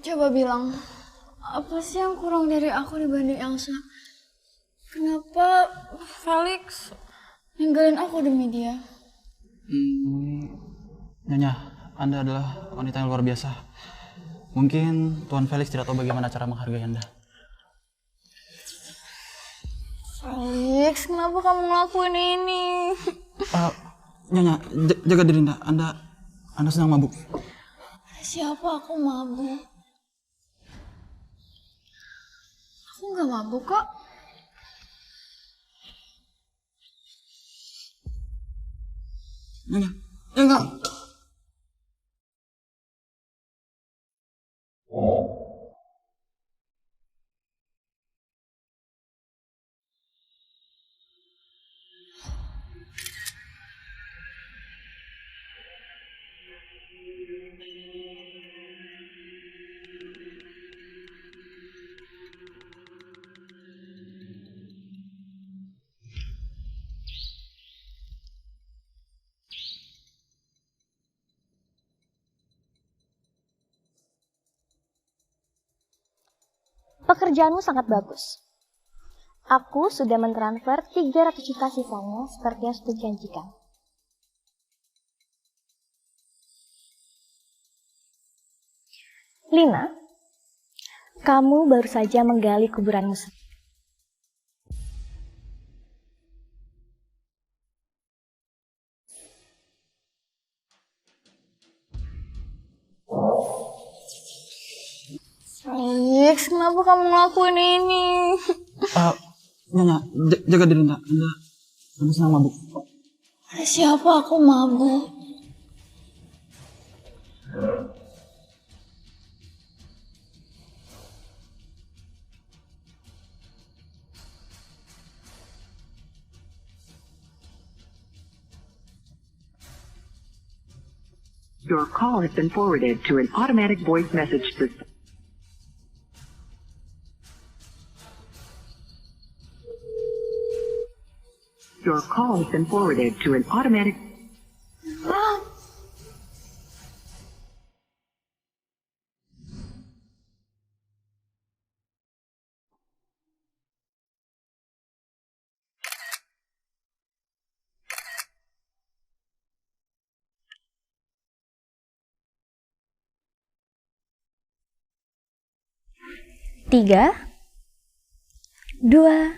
Coba bilang, apa sih yang kurang dari aku dibanding Elsa? Kenapa Felix ninggalin aku demi dia? Nyonya, Anda adalah wanita yang luar biasa. Mungkin Tuan Felix tidak tahu bagaimana cara menghargai Anda. Felix, kenapa kamu ngelakuin ini? Nyonya, jaga diri Anda. Anda sedang mabuk. Siapa aku mabuk? Aku nggak mabuk kok. Nyonya, enggak. Pekerjaanmu sangat bagus. Aku sudah mentransfer 300 juta sisanya seperti yang sudah dijanjikan. Lina, kamu baru saja menggali kuburanmu sendiri. Felix, kenapa kamu ngelakuin ini? Nyonya, jaga diri Anda sedang mabuk. Siapa aku mabuk? Your call has been forwarded to an automatic voice message system. Your call has been forwarded to an automatic... Tiga, 2, 1.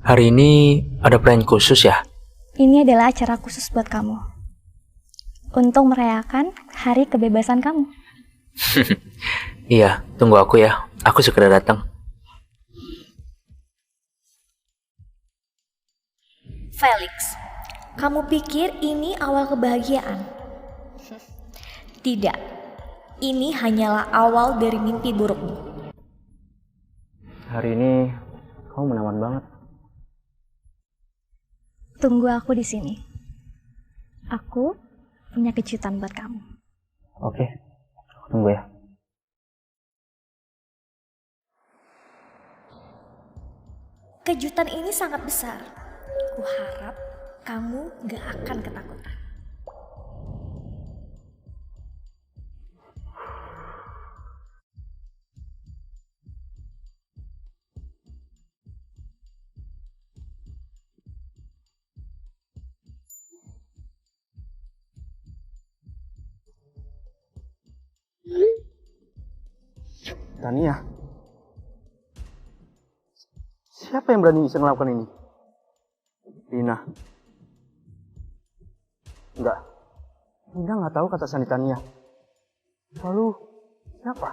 Hari ini ada perayaan khusus ya? Ini adalah acara khusus buat kamu. Untuk merayakan hari kebebasan kamu. Iya, tunggu aku ya. Aku segera datang. Felix, kamu pikir ini awal kebahagiaan? Tidak, ini hanyalah awal dari mimpi burukmu. Hari ini kamu menawan banget. Tunggu aku di sini. Aku punya kejutan buat kamu. Oke, aku tunggu ya. Kejutan ini sangat besar. Ku harap kamu gak akan ketakutan. Tania. Siapa yang berani bisa melakukan ini? Lina. Enggak. Lina nggak tahu kata Sandi Tania. Lalu siapa?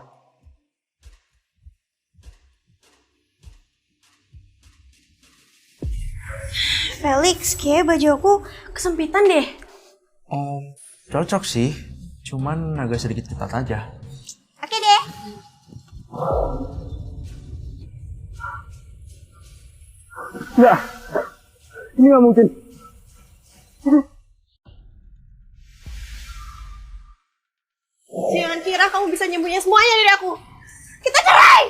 Felix, kayak baju aku kesempitan deh. Cocok sih, cuman agak sedikit ketat aja. Oke deh. Enggak. Ini nggak mungkin. Jangan kira kamu bisa nyembunyi semuanya dari aku. Kita cerai!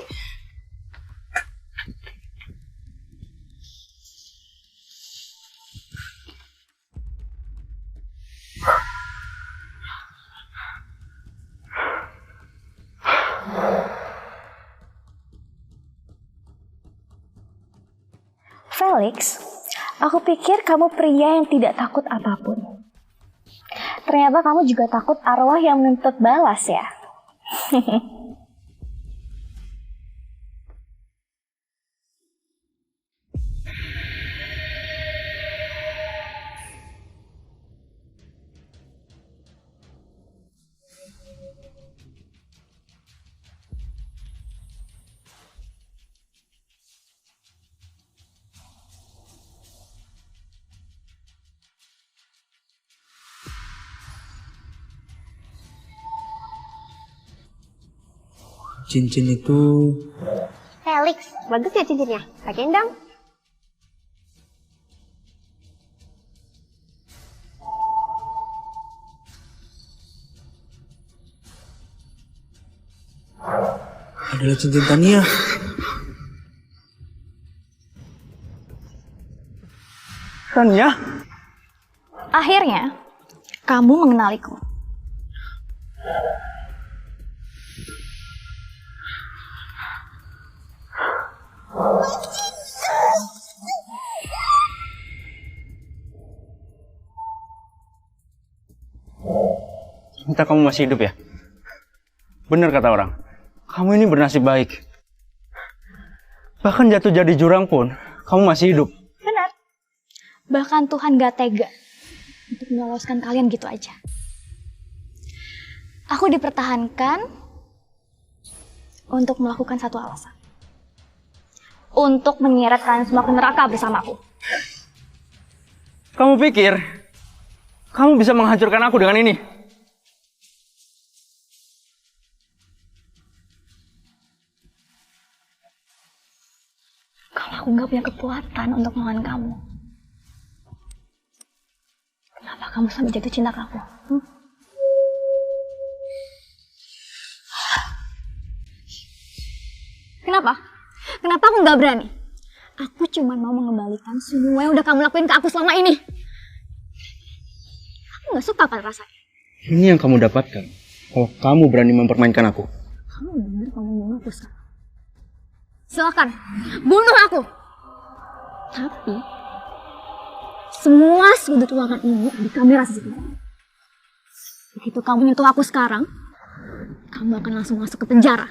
Felix, aku pikir kamu pria yang tidak takut apapun. Ternyata kamu juga takut arwah yang menuntut balas ya. Cincin itu... Felix, bagus ya cincinnya. Pakein dong. adalah cincin Tania. Tania? Akhirnya, kamu mengenaliku. Entah kamu masih hidup ya? Benar kata orang, kamu ini bernasib baik. Bahkan jatuh jadi jurang pun, kamu masih hidup. Benar. Bahkan Tuhan gak tega untuk meloloskan kalian gitu aja. Aku dipertahankan untuk melakukan satu alasan. Untuk menyeret kalian semua ke neraka bersamaku. Kamu pikir, kamu bisa menghancurkan aku dengan ini? Kalau aku nggak punya kekuatan untuk melawan kamu, kenapa kamu sampai jatuh cinta ke aku? Kenapa? Kenapa aku nggak berani? Aku cuma mau mengembalikan semua yang udah kamu lakuin ke aku selama ini. Aku nggak suka pada rasanya. Ini yang kamu dapatkan kalau kamu berani mempermainkan aku. Kamu benar kamu mau aku sekarang? Silakan, bunuh aku. Tapi semua sudut ruangan ini di kamera CCTV. Begitu kamu nyentuh aku sekarang, kamu akan langsung masuk ke penjara.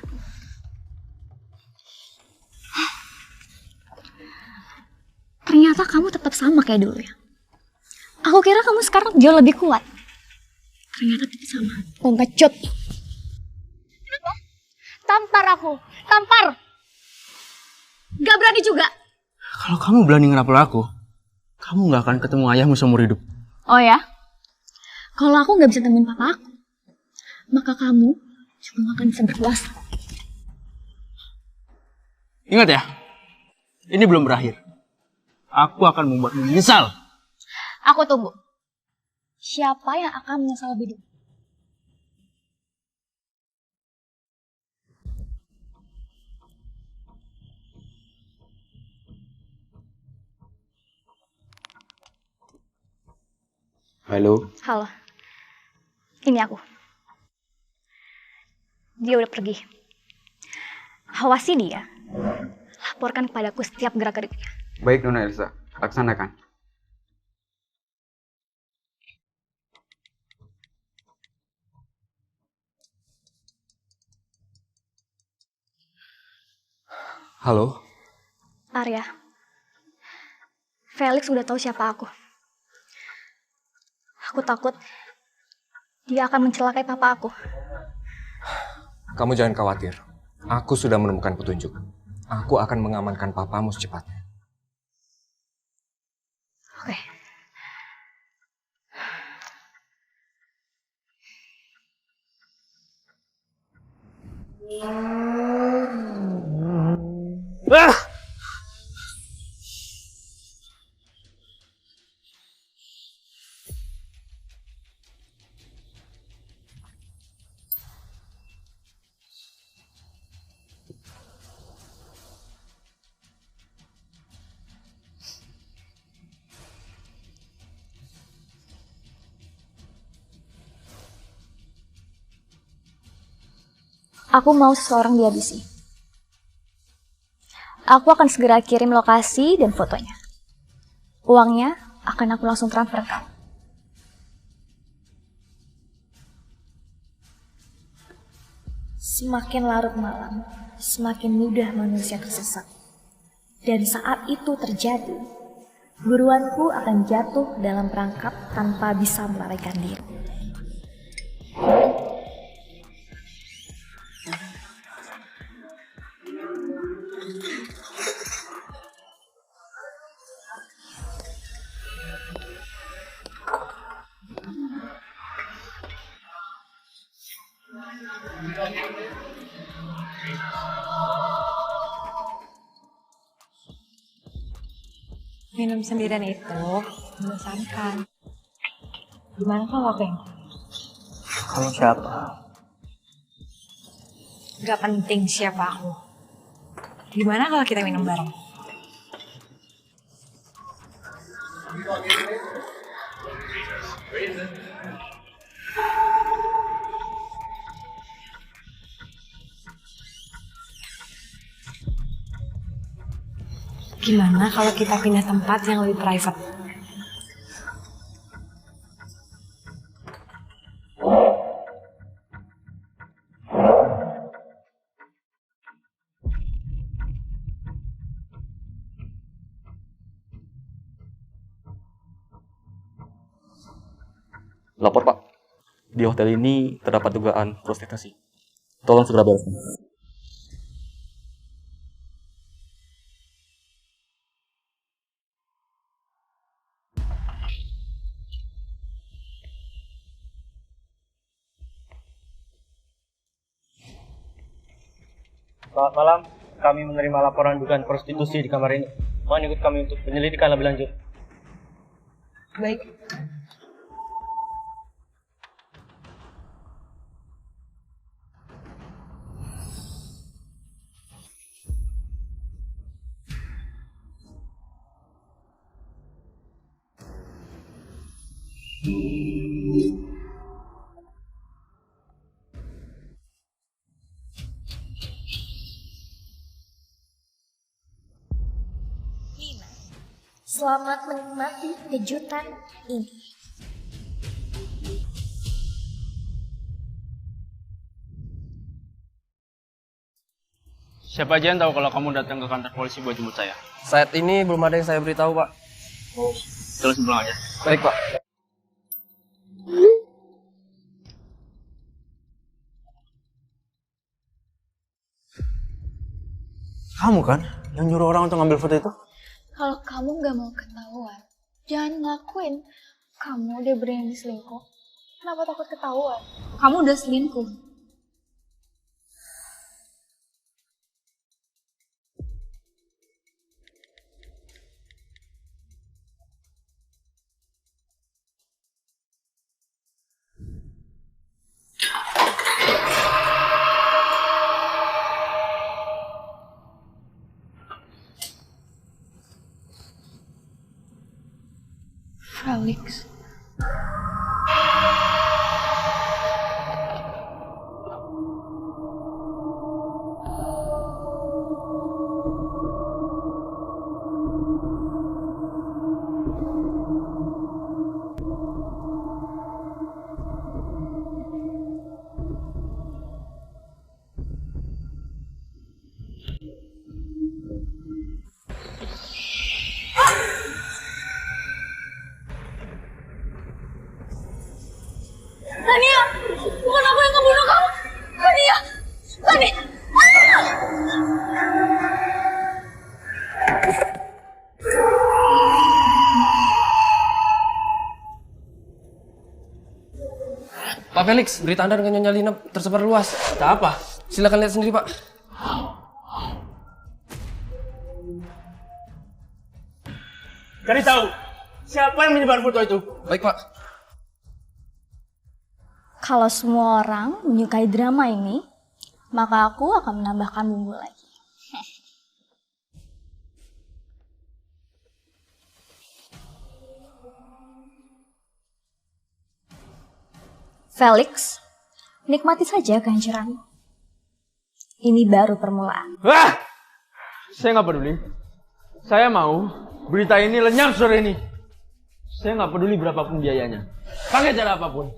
Ternyata kamu tetap sama kayak dulu ya. Aku kira kamu sekarang jauh lebih kuat. Ternyata tetap sama. Pengecut. Kenapa? Tampar aku. Tampar. Gak berani juga. Kalau kamu berani ngerapel aku, kamu gak akan ketemu ayahmu seumur hidup. Oh ya? Kalau aku gak bisa temuin papa aku, maka kamu juga gak akan bisa berkuasa. Ingat ya, ini belum berakhir. Aku akan membuatmu menyesal. Aku tunggu. Siapa yang akan menyesal lebih dulu? Halo. Halo. Ini aku. Dia udah pergi. Awasi dia. Laporkan kepadaku setiap gerak-geriknya. Baik, Nona Elsa. Laksanakan. Halo? Arya, Felix udah tahu siapa aku. Aku takut dia akan mencelakai papa aku. Kamu jangan khawatir. Aku sudah menemukan petunjuk. Aku akan mengamankan papamu secepatnya. Oke. Ah! Aku mau seseorang dihabisi. Aku akan segera kirim lokasi dan fotonya. Uangnya akan aku langsung transfer ke kamu. Semakin larut malam, semakin mudah manusia tersesat. Dan saat itu terjadi, buruanku akan jatuh dalam perangkap tanpa bisa melarikan diri. Minum sendirian itu membosankan. Gimana kalau aku yang Kamu siapa? Gak penting siapa aku. Gimana kalau kita minum bareng? Gimana kalau kita pindah tempat yang lebih private? Lapor, Pak. Di hotel ini terdapat dugaan prostitusi. Tolong segera bereskan. Selamat malam, kami menerima laporan dugaan prostitusi di kamar ini. Mohon ikut kami untuk penyelidikan lebih lanjut. Baik. Nina, selamat menikmati kejutan ini. Siapa aja yang tahu kalau kamu datang ke kantor polisi buat jemput saya? Saat ini belum ada yang saya beritahu, Pak. Terus pulang aja. Baik, Pak. Kamu kan yang nyuruh orang untuk ngambil foto itu? Kalau kamu gak mau ketahuan, jangan ngelakuin. Kamu udah berani selingkuh. Kenapa takut ketahuan? Kamu udah selingkuh. Felix. Pak Felix, berita Anda dengan Nyonya Lina tersebar luas. Ada apa? Silakan lihat sendiri, Pak. Cari tahu siapa yang menyebar foto itu. Baik, Pak. Kalau semua orang menyukai drama ini, maka aku akan menambahkan bumbu lagi. Felix, nikmati saja kehancuranmu. Ini baru permulaan. Wah! Saya nggak peduli. Saya mau berita ini lenyap sore ini. Saya nggak peduli berapapun biayanya. Pakai cara apapun.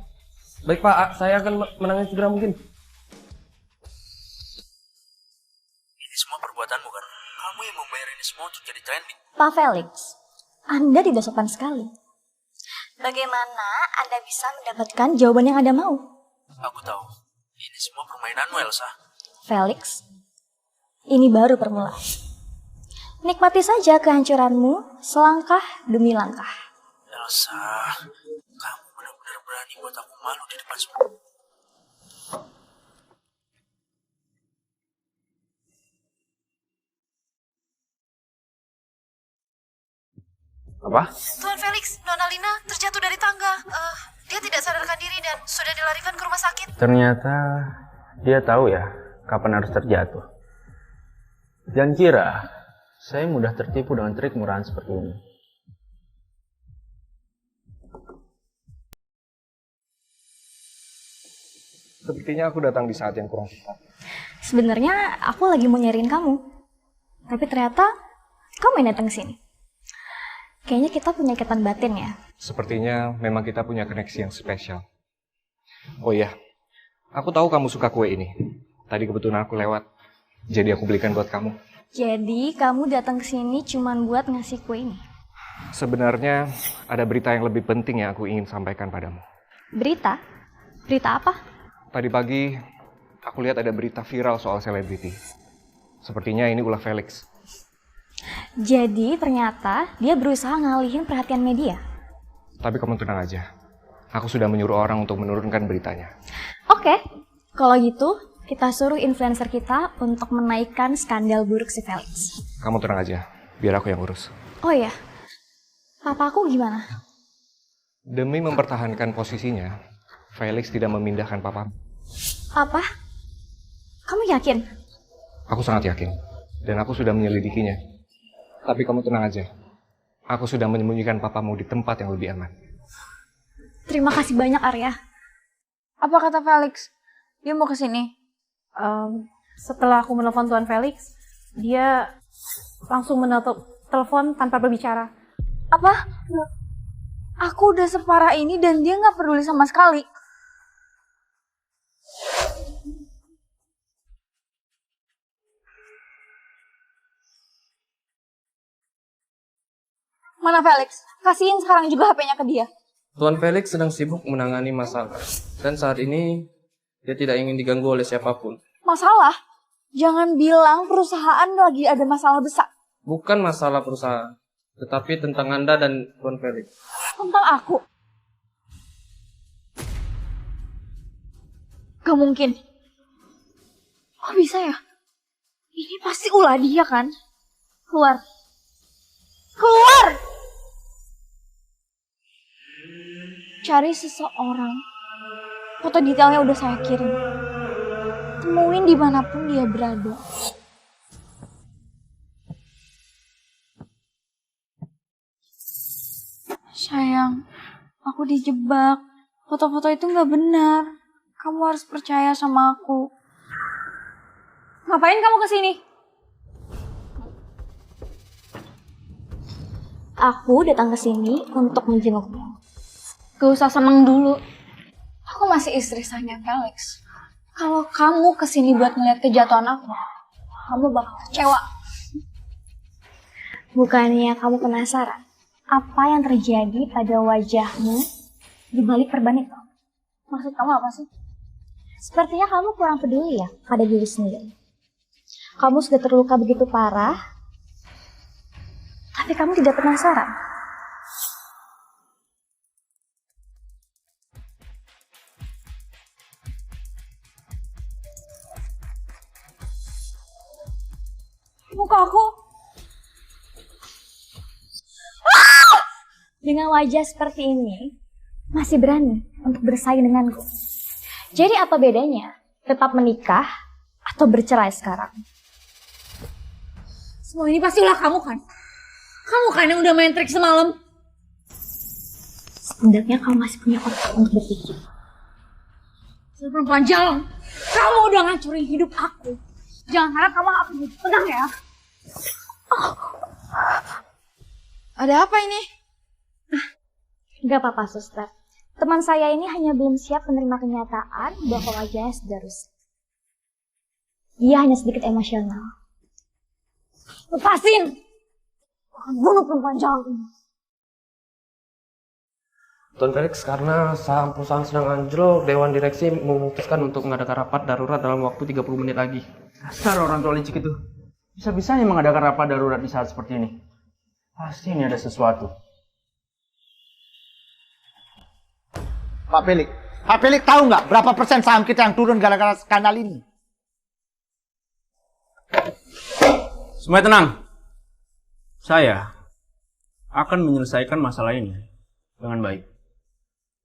Baik, Pak. Saya akan menangani segera mungkin. Ini semua perbuatanmu kan? Kamu yang membayar ini semua untuk jadi trending. Pak Felix, Anda tidak sopan sekali. Bagaimana Anda bisa mendapatkan jawaban yang Anda mau? Aku tahu. Ini semua permainanmu, Elsa. Felix, ini baru permulaan. Nikmati saja kehancuranmu selangkah demi langkah. Elsa, kamu benar-benar berani buat aku malu di depan semua. Apa? Tuan Felix, Nona Lina terjatuh dari tangga. Dia tidak sadarkan diri dan sudah dilarikan ke rumah sakit. Ternyata dia tahu ya kapan harus terjatuh. Jangan kira saya mudah tertipu dengan trik murahan seperti ini. Sepertinya aku datang di saat yang kurang tepat. Sebenarnya aku lagi mau nyariin kamu. Tapi ternyata kamu yang datang ke sini. Kayaknya kita punya ikatan batin ya. Sepertinya memang kita punya koneksi yang spesial. Oh iya, aku tahu kamu suka kue ini. Tadi kebetulan aku lewat, jadi aku belikan buat kamu. Jadi kamu datang ke sini cuman buat ngasih kue ini? Sebenarnya ada berita yang lebih penting yang aku ingin sampaikan padamu. Berita? Berita apa? Tadi pagi, aku lihat ada berita viral soal selebriti. Sepertinya ini ulah Felix. Jadi ternyata dia berusaha ngalihin perhatian media. Tapi kamu tenang aja. Aku sudah menyuruh orang untuk menurunkan beritanya. Oke, kalau gitu kita suruh influencer kita untuk menaikkan skandal buruk si Felix. Kamu tenang aja, biar aku yang urus. Oh iya, papaku gimana? Demi mempertahankan posisinya, Felix tidak memindahkan papamu. Apa? Kamu yakin? Aku sangat yakin, dan aku sudah menyelidikinya. Tapi kamu tenang aja, aku sudah menyembunyikan papamu di tempat yang lebih aman. Terima kasih banyak, Arya. Apa kata Felix? Dia mau ke sini? Setelah aku menelpon Tuan Felix, dia langsung menutup telepon tanpa berbicara. Apa? Aku udah separah ini dan dia nggak peduli sama sekali. Mana Felix? Kasihin sekarang juga HP-nya ke dia. Tuan Felix sedang sibuk menangani masalah. Dan saat ini, dia tidak ingin diganggu oleh siapapun. Masalah? Jangan bilang perusahaan lagi ada masalah besar. Bukan masalah perusahaan, tetapi tentang Anda dan Tuan Felix. Tentang aku? Gak mungkin. Kok bisa ya? Ini pasti ulah dia kan? Keluar. Keluar! Cari seseorang. Foto detailnya udah saya kirim. Temuin dimanapun dia berada. Sayang, aku dijebak. Foto-foto itu nggak benar. Kamu harus percaya sama aku. Ngapain kamu kesini? Aku datang ke sini untuk menjengukmu. Gak usah seneng dulu. Aku masih istri sahnya Felix. Kalau kamu kesini buat ngeliat kejatuhan aku, kamu bakal kecewa. Bukannya kamu penasaran apa yang terjadi pada wajahmu di balik perban itu? Maksud kamu apa sih? Sepertinya kamu kurang peduli ya pada diri sendiri. Kamu sudah terluka begitu parah, tapi kamu tidak penasaran. kok aku. Dengan wajah seperti ini, masih berani untuk bersaing denganku. Jadi apa bedanya? Tetap menikah atau bercerai sekarang? Semua ini pasti ulah kamu kan? Kamu kan yang udah main trik semalam. Setidaknya kamu masih punya otak untuk berpikir. Perempuan jalan, kamu udah ngancurin hidup aku. Jangan harap kamu akan tenang ya. Ada apa ini? Gak apa-apa, suster. Teman saya ini hanya belum siap menerima kenyataan bahwa wajahnya sudah rusak. Dia hanya sedikit emosional. Lepasin! Akan bunuh perempuan jalan ini. Tuan Felix, karena saham perusahaan sedang anjlok, Dewan Direksi memutuskan untuk mengadakan rapat darurat dalam waktu 30 menit lagi. Dasar orang tua licik itu. Bisa-bisanya mengadakan rapat darurat di saat seperti ini. Pasti ini ada sesuatu. Pak Felix tahu nggak berapa persen saham kita yang turun gara-gara skandal ini? Semua tenang. Saya akan menyelesaikan masalah ini dengan baik.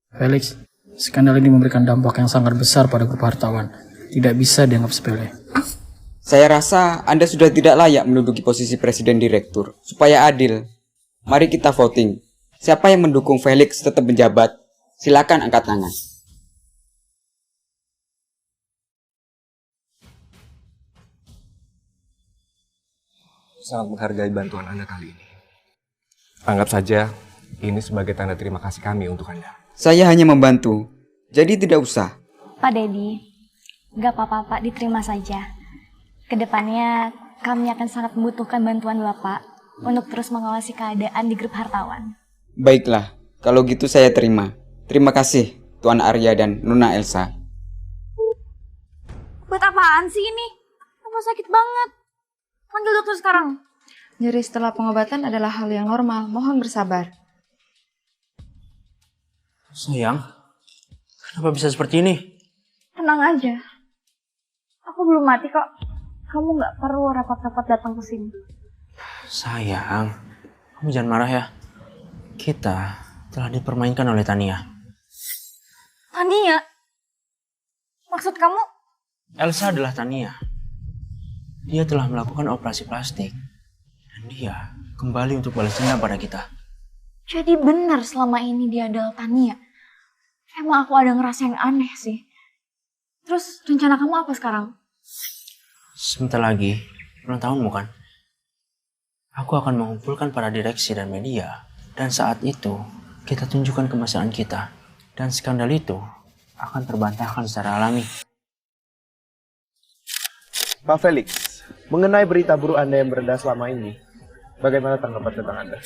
Felix, skandal ini memberikan dampak yang sangat besar pada grup hartawan. Tidak bisa dianggap sepele. Saya rasa Anda sudah tidak layak menduduki posisi presiden direktur. Supaya adil, mari kita voting. Siapa yang mendukung Felix tetap menjabat? Silakan angkat tangan. Sangat menghargai bantuan Anda kali ini. Anggap saja ini sebagai tanda terima kasih kami untuk Anda. Saya hanya membantu, jadi tidak usah. Pak Dedi, gak apa-apa Pak, diterima saja. Kedepannya kami akan sangat membutuhkan bantuan Bapak untuk terus mengawasi keadaan di grup hartawan. Baiklah, kalau gitu saya terima. Terima kasih, Tuan Arya dan Nona Elsa. Buat apaan sih ini? Aku sakit banget. Panggil dokter sekarang. Nyeri setelah pengobatan adalah hal yang normal. Mohon bersabar. Sayang, kenapa bisa seperti ini? Tenang aja. Aku belum mati kok. Kamu nggak perlu repot-repot datang ke sini. Sayang, kamu jangan marah ya. Kita telah dipermainkan oleh Tania. Tania? Maksud kamu? Elsa adalah Tania. Dia telah melakukan operasi plastik. Dan dia kembali untuk balas dendam pada kita. Jadi benar selama ini dia adalah Tania. Emang aku ada ngerasa yang aneh sih. Terus rencana kamu apa sekarang? Sebentar lagi, ulang tahunmu kan? Aku akan mengumpulkan para direksi dan media. Dan saat itu, kita tunjukkan kemesraan kita. Dan skandal itu akan terbantahkan secara alami. Pak Felix, mengenai berita buruk Anda yang beredar selama ini, bagaimana tanggapan tentang Anda?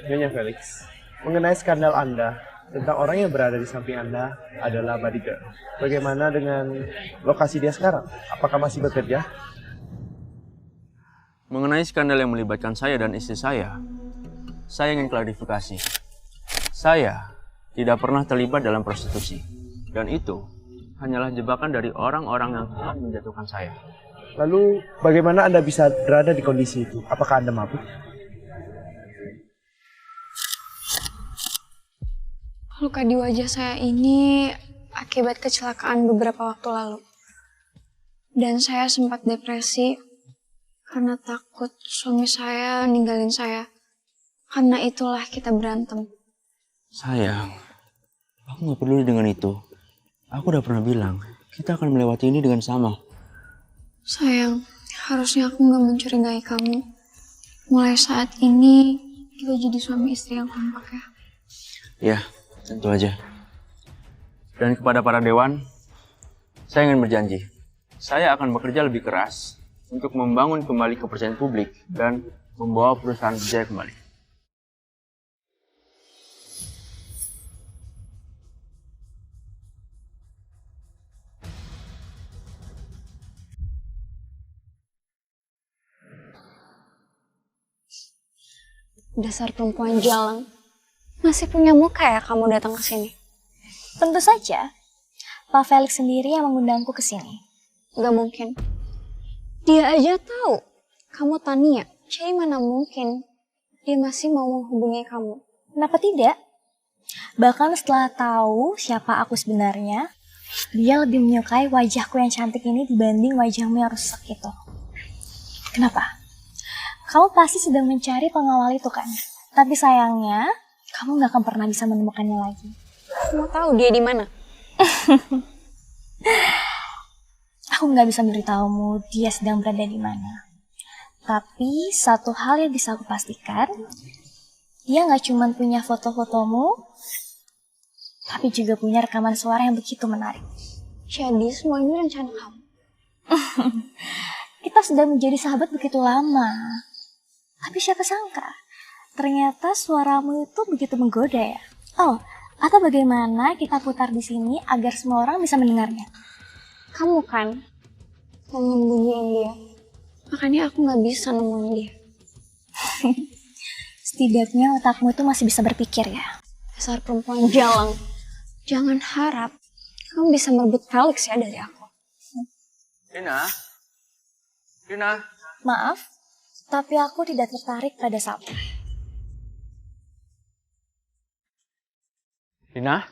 Nyonya Felix, mengenai skandal Anda tentang orang yang berada di samping Anda adalah bodyguard. Bagaimana dengan lokasi dia sekarang? Apakah masih bekerja? Mengenai skandal yang melibatkan saya dan istri saya ingin klarifikasi. Saya tidak pernah terlibat dalam prostitusi. Dan itu hanyalah jebakan dari orang-orang yang telah menjatuhkan saya. Lalu, bagaimana Anda bisa berada di kondisi itu? Apakah Anda mabuk? Luka di wajah saya ini akibat kecelakaan beberapa waktu lalu. Dan saya sempat depresi karena takut suami saya ninggalin saya. Karena itulah kita berantem. Sayang, aku gak peduli dengan itu. Aku udah pernah bilang, kita akan melewati ini dengan sama. Sayang, harusnya aku gak mencurigai kamu. Mulai saat ini, kita jadi suami istri yang kompak ya. Ya, tentu aja. Dan kepada para dewan, saya ingin berjanji. Saya akan bekerja lebih keras untuk membangun kembali kepercayaan publik dan membawa perusahaan berjaya kembali. Dasar perempuan jalan. Masih punya muka ya kamu datang ke sini? Tentu saja. Pak Felix sendiri yang mengundangku ke sini. Gak mungkin. Dia aja tahu kamu Tania. Jadi mana mungkin dia masih mau menghubungi kamu? Kenapa tidak? Bahkan setelah tahu siapa aku sebenarnya, dia lebih menyukai wajahku yang cantik ini dibanding wajahmu yang rusak itu. Kenapa? Kamu pasti sedang mencari pengawal itu kan? Tapi sayangnya, kamu gak akan pernah bisa menemukannya lagi. Mau tahu dia di mana? Aku gak bisa memberitahumu dia sedang berada di mana. Tapi satu hal yang bisa aku pastikan, dia gak cuma punya foto-fotomu, tapi juga punya rekaman suara yang begitu menarik. Jadi semua ini rencana kamu? Kita sudah menjadi sahabat begitu lama. Tapi siapa sangka, ternyata suaramu itu begitu menggoda ya. Oh, atau bagaimana kita putar di sini agar semua orang bisa mendengarnya? Kamu kan yang nyembunyiin dia. Makanya aku gak bisa nemuin dia. Setidaknya otakmu itu masih bisa berpikir ya. Dasar perempuan jalang. Jangan harap kamu bisa merebut Felix ya dari aku. Rina? Rina? Maaf, tapi aku tidak tertarik pada sapu. Rina?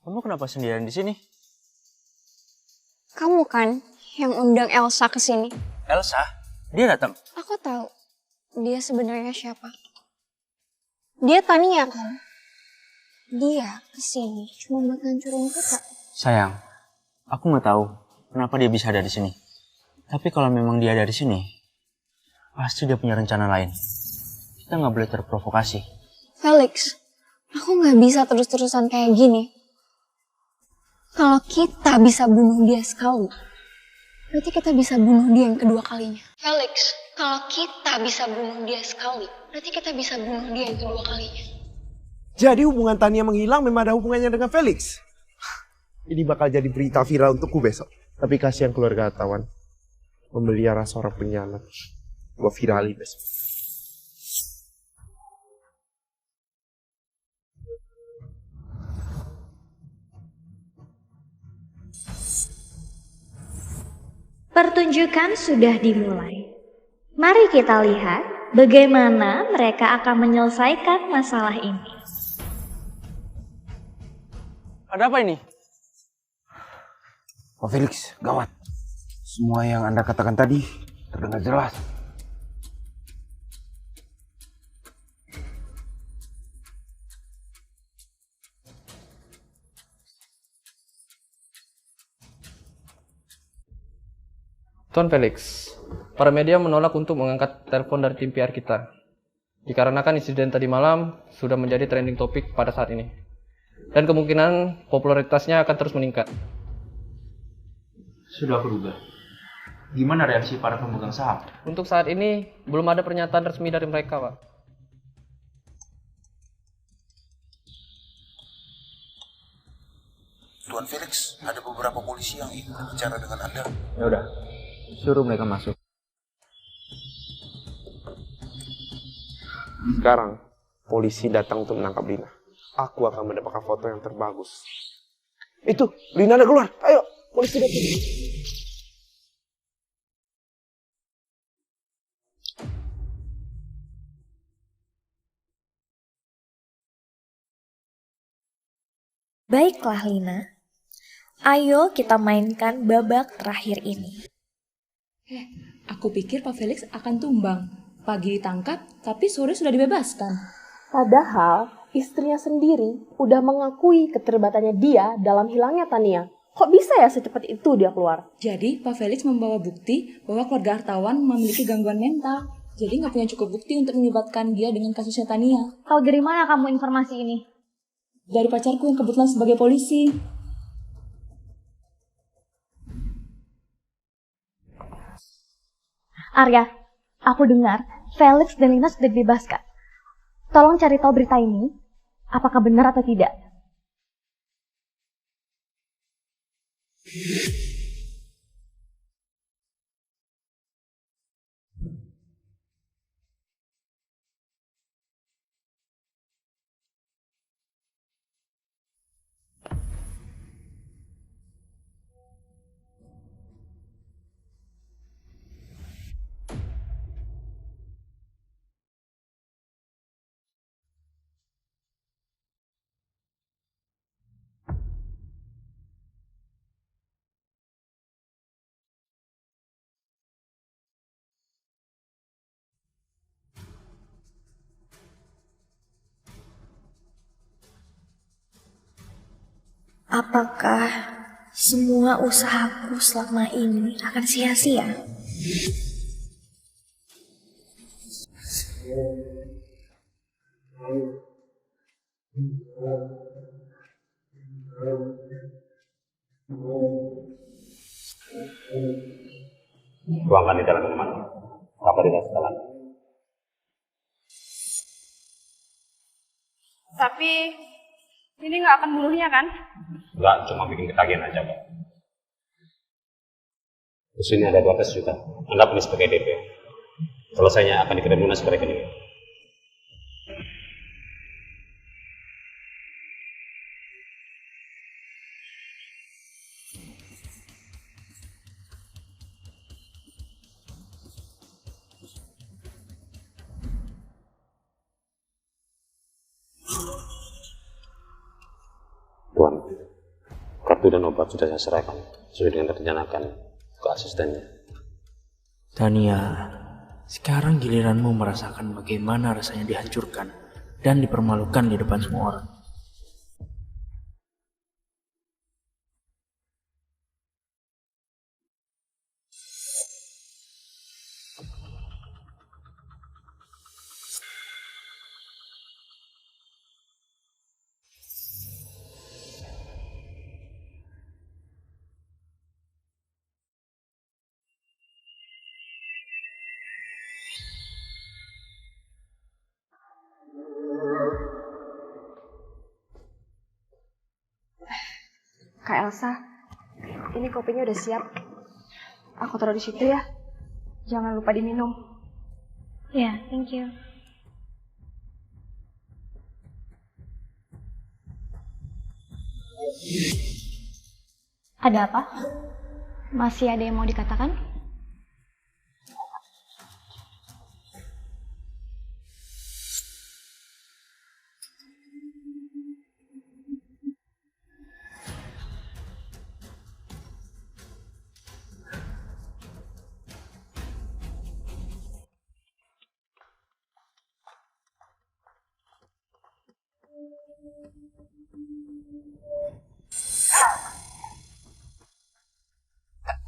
Kamu kenapa sendirian di sini? Kamu kan yang undang Elsa ke sini. Elsa? Dia datang? Aku tahu dia sebenarnya siapa. Dia Tania kan? Dia kesini cuma buat ngancurin kita. Sayang, aku nggak tahu kenapa dia bisa ada di sini. Tapi kalau memang dia ada di sini, pasti dia punya rencana lain. Kita nggak boleh terprovokasi. Felix, aku nggak bisa terus-terusan kayak gini. Kalau kita bisa bunuh dia sekali, berarti kita bisa bunuh dia yang kedua kalinya. Felix, kalau kita bisa bunuh dia sekali, berarti kita bisa bunuh dia yang kedua kalinya. Jadi hubungan Tania menghilang memang ada hubungannya dengan Felix. Ini bakal jadi berita viral untukku besok. Tapi kasihan keluarga Atawan. Memelihara seorang penyianat. Gua viralin besok. Pertunjukan sudah dimulai. Mari kita lihat bagaimana mereka akan menyelesaikan masalah ini. Ada apa ini? Pak Felix, gawat. Semua yang Anda katakan tadi terdengar jelas. Tuan Felix, para media menolak untuk mengangkat telepon dari tim PR kita. Dikarenakan insiden tadi malam sudah menjadi trending topik pada saat ini. Dan kemungkinan popularitasnya akan terus meningkat. Sudah berubah. Gimana reaksi para pemegang saham? Untuk saat ini, belum ada pernyataan resmi dari mereka, Pak. Tuan Felix, ada beberapa polisi yang ingin berbicara dengan Anda. Ya udah, suruh mereka masuk. Sekarang, polisi datang untuk menangkap Lina. Aku akan mendapatkan foto yang terbagus. Itu, Lina ada keluar. Ayo, polisi datang. Baiklah Lina, ayo kita mainkan babak terakhir ini. Aku pikir Pak Felix akan tumbang. Pagi ditangkap, tapi sore sudah dibebaskan. Padahal istrinya sendiri udah mengakui keterlibatannya dia dalam hilangnya Tania. Kok bisa ya secepat itu dia keluar? Jadi Pak Felix membawa bukti bahwa keluarga hartawan memiliki gangguan mental. Jadi nggak punya cukup bukti untuk melibatkan dia dengan kasusnya Tania. Tahu dari mana kamu informasi ini? Dari pacarku yang kebetulan sebagai polisi. Arya, aku dengar Felix dan Lina sudah dibebaskan. Tolong cari tahu berita ini, apakah benar atau tidak. Apakah semua usahaku selama ini akan sia-sia? Tuangkan di dalam minuman. Apa tidak setelan? Tapi ini nggak akan bunuhnya kan? Enggak, cuma bikin ketagihan aja, Pak. Di sini ada 12 juta. Anggap ini sebagai DP. Selesainya akan dikirim lunas ke rekening. Tuan, kartu dan obat sudah saya serahkan sesuai dengan rencanakan ke asistennya. Tania, sekarang giliranmu merasakan bagaimana rasanya dihancurkan dan dipermalukan di depan semua orang. Kak Elsa, ini kopinya udah siap. Aku taruh di situ ya. Jangan lupa diminum. Ya, thank you. Ada apa? Masih ada yang mau dikatakan?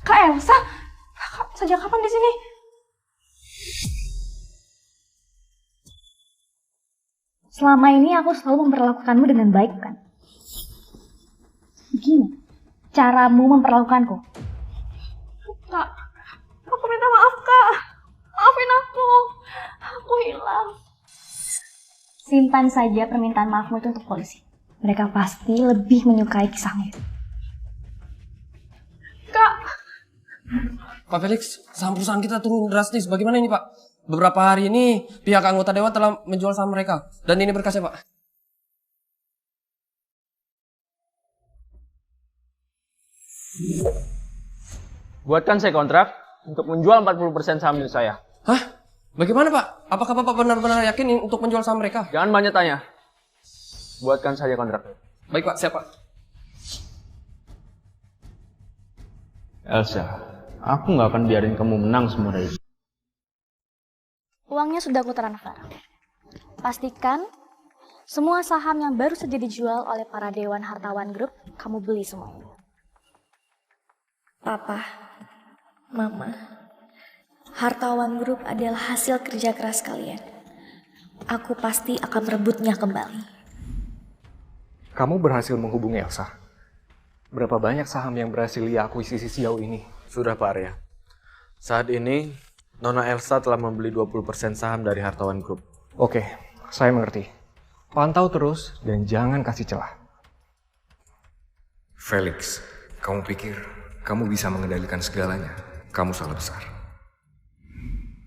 Kak Elsa, sejak kapan di sini? Selama ini aku selalu memperlakukanmu dengan baik, kan? Gimana caramu memperlakukanku? Kak, aku minta maaf, Kak. Maafin aku. Aku hilang. Simpan saja permintaan maafmu itu untuk polisi. Mereka pasti lebih menyukai kisahmu. Kak. Pak Felix, saham perusahaan kita turun drastis. Bagaimana ini, Pak? Beberapa hari ini pihak anggota dewan telah menjual saham mereka. Dan ini berkasnya, Pak. Buatkan saya kontrak untuk menjual 40% saham milik saya. Hah? Bagaimana, Pak? Apakah Bapak benar-benar yakin untuk menjual saham mereka? Jangan banyak tanya. Buatkan saja kontrak. Baik, Pak. Siap, Pak. Elsa, aku nggak akan biarin kamu menang semua ini. Uangnya sudah aku transfer. Pastikan semua saham yang baru saja dijual oleh para Dewan Hartawan Group, kamu beli semuanya. Papa, Mama, Hartawan Group adalah hasil kerja keras kalian. Aku pasti akan merebutnya kembali. Kamu berhasil menghubungi Elsa. Berapa banyak saham yang berhasil ia akuisisi sejauh ini? Sudah, Pak Arya. Saat ini, Nona Elsa telah membeli 20% saham dari Hartawan Group. Oke, saya mengerti. Pantau terus dan jangan kasih celah. Felix, kamu pikir kamu bisa mengendalikan segalanya? Kamu salah besar.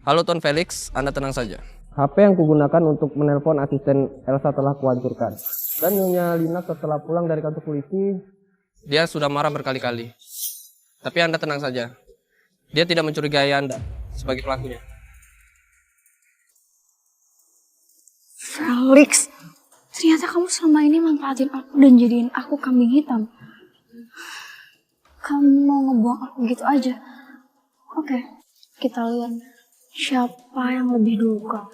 Halo Tuan Felix, Anda tenang saja. HP yang kugunakan untuk menelpon asisten Elsa telah kuhancurkan. Dan Nyonya Lina setelah pulang dari kantor polisi, dia sudah marah berkali-kali. Tapi Anda tenang saja. Dia tidak mencurigai Anda sebagai pelakunya. Felix, ternyata kamu selama ini manfaatin aku dan jadiin aku kambing hitam. Kamu mau ngebuang aku gitu aja? Oke, kita lihat siapa yang lebih dulu kau.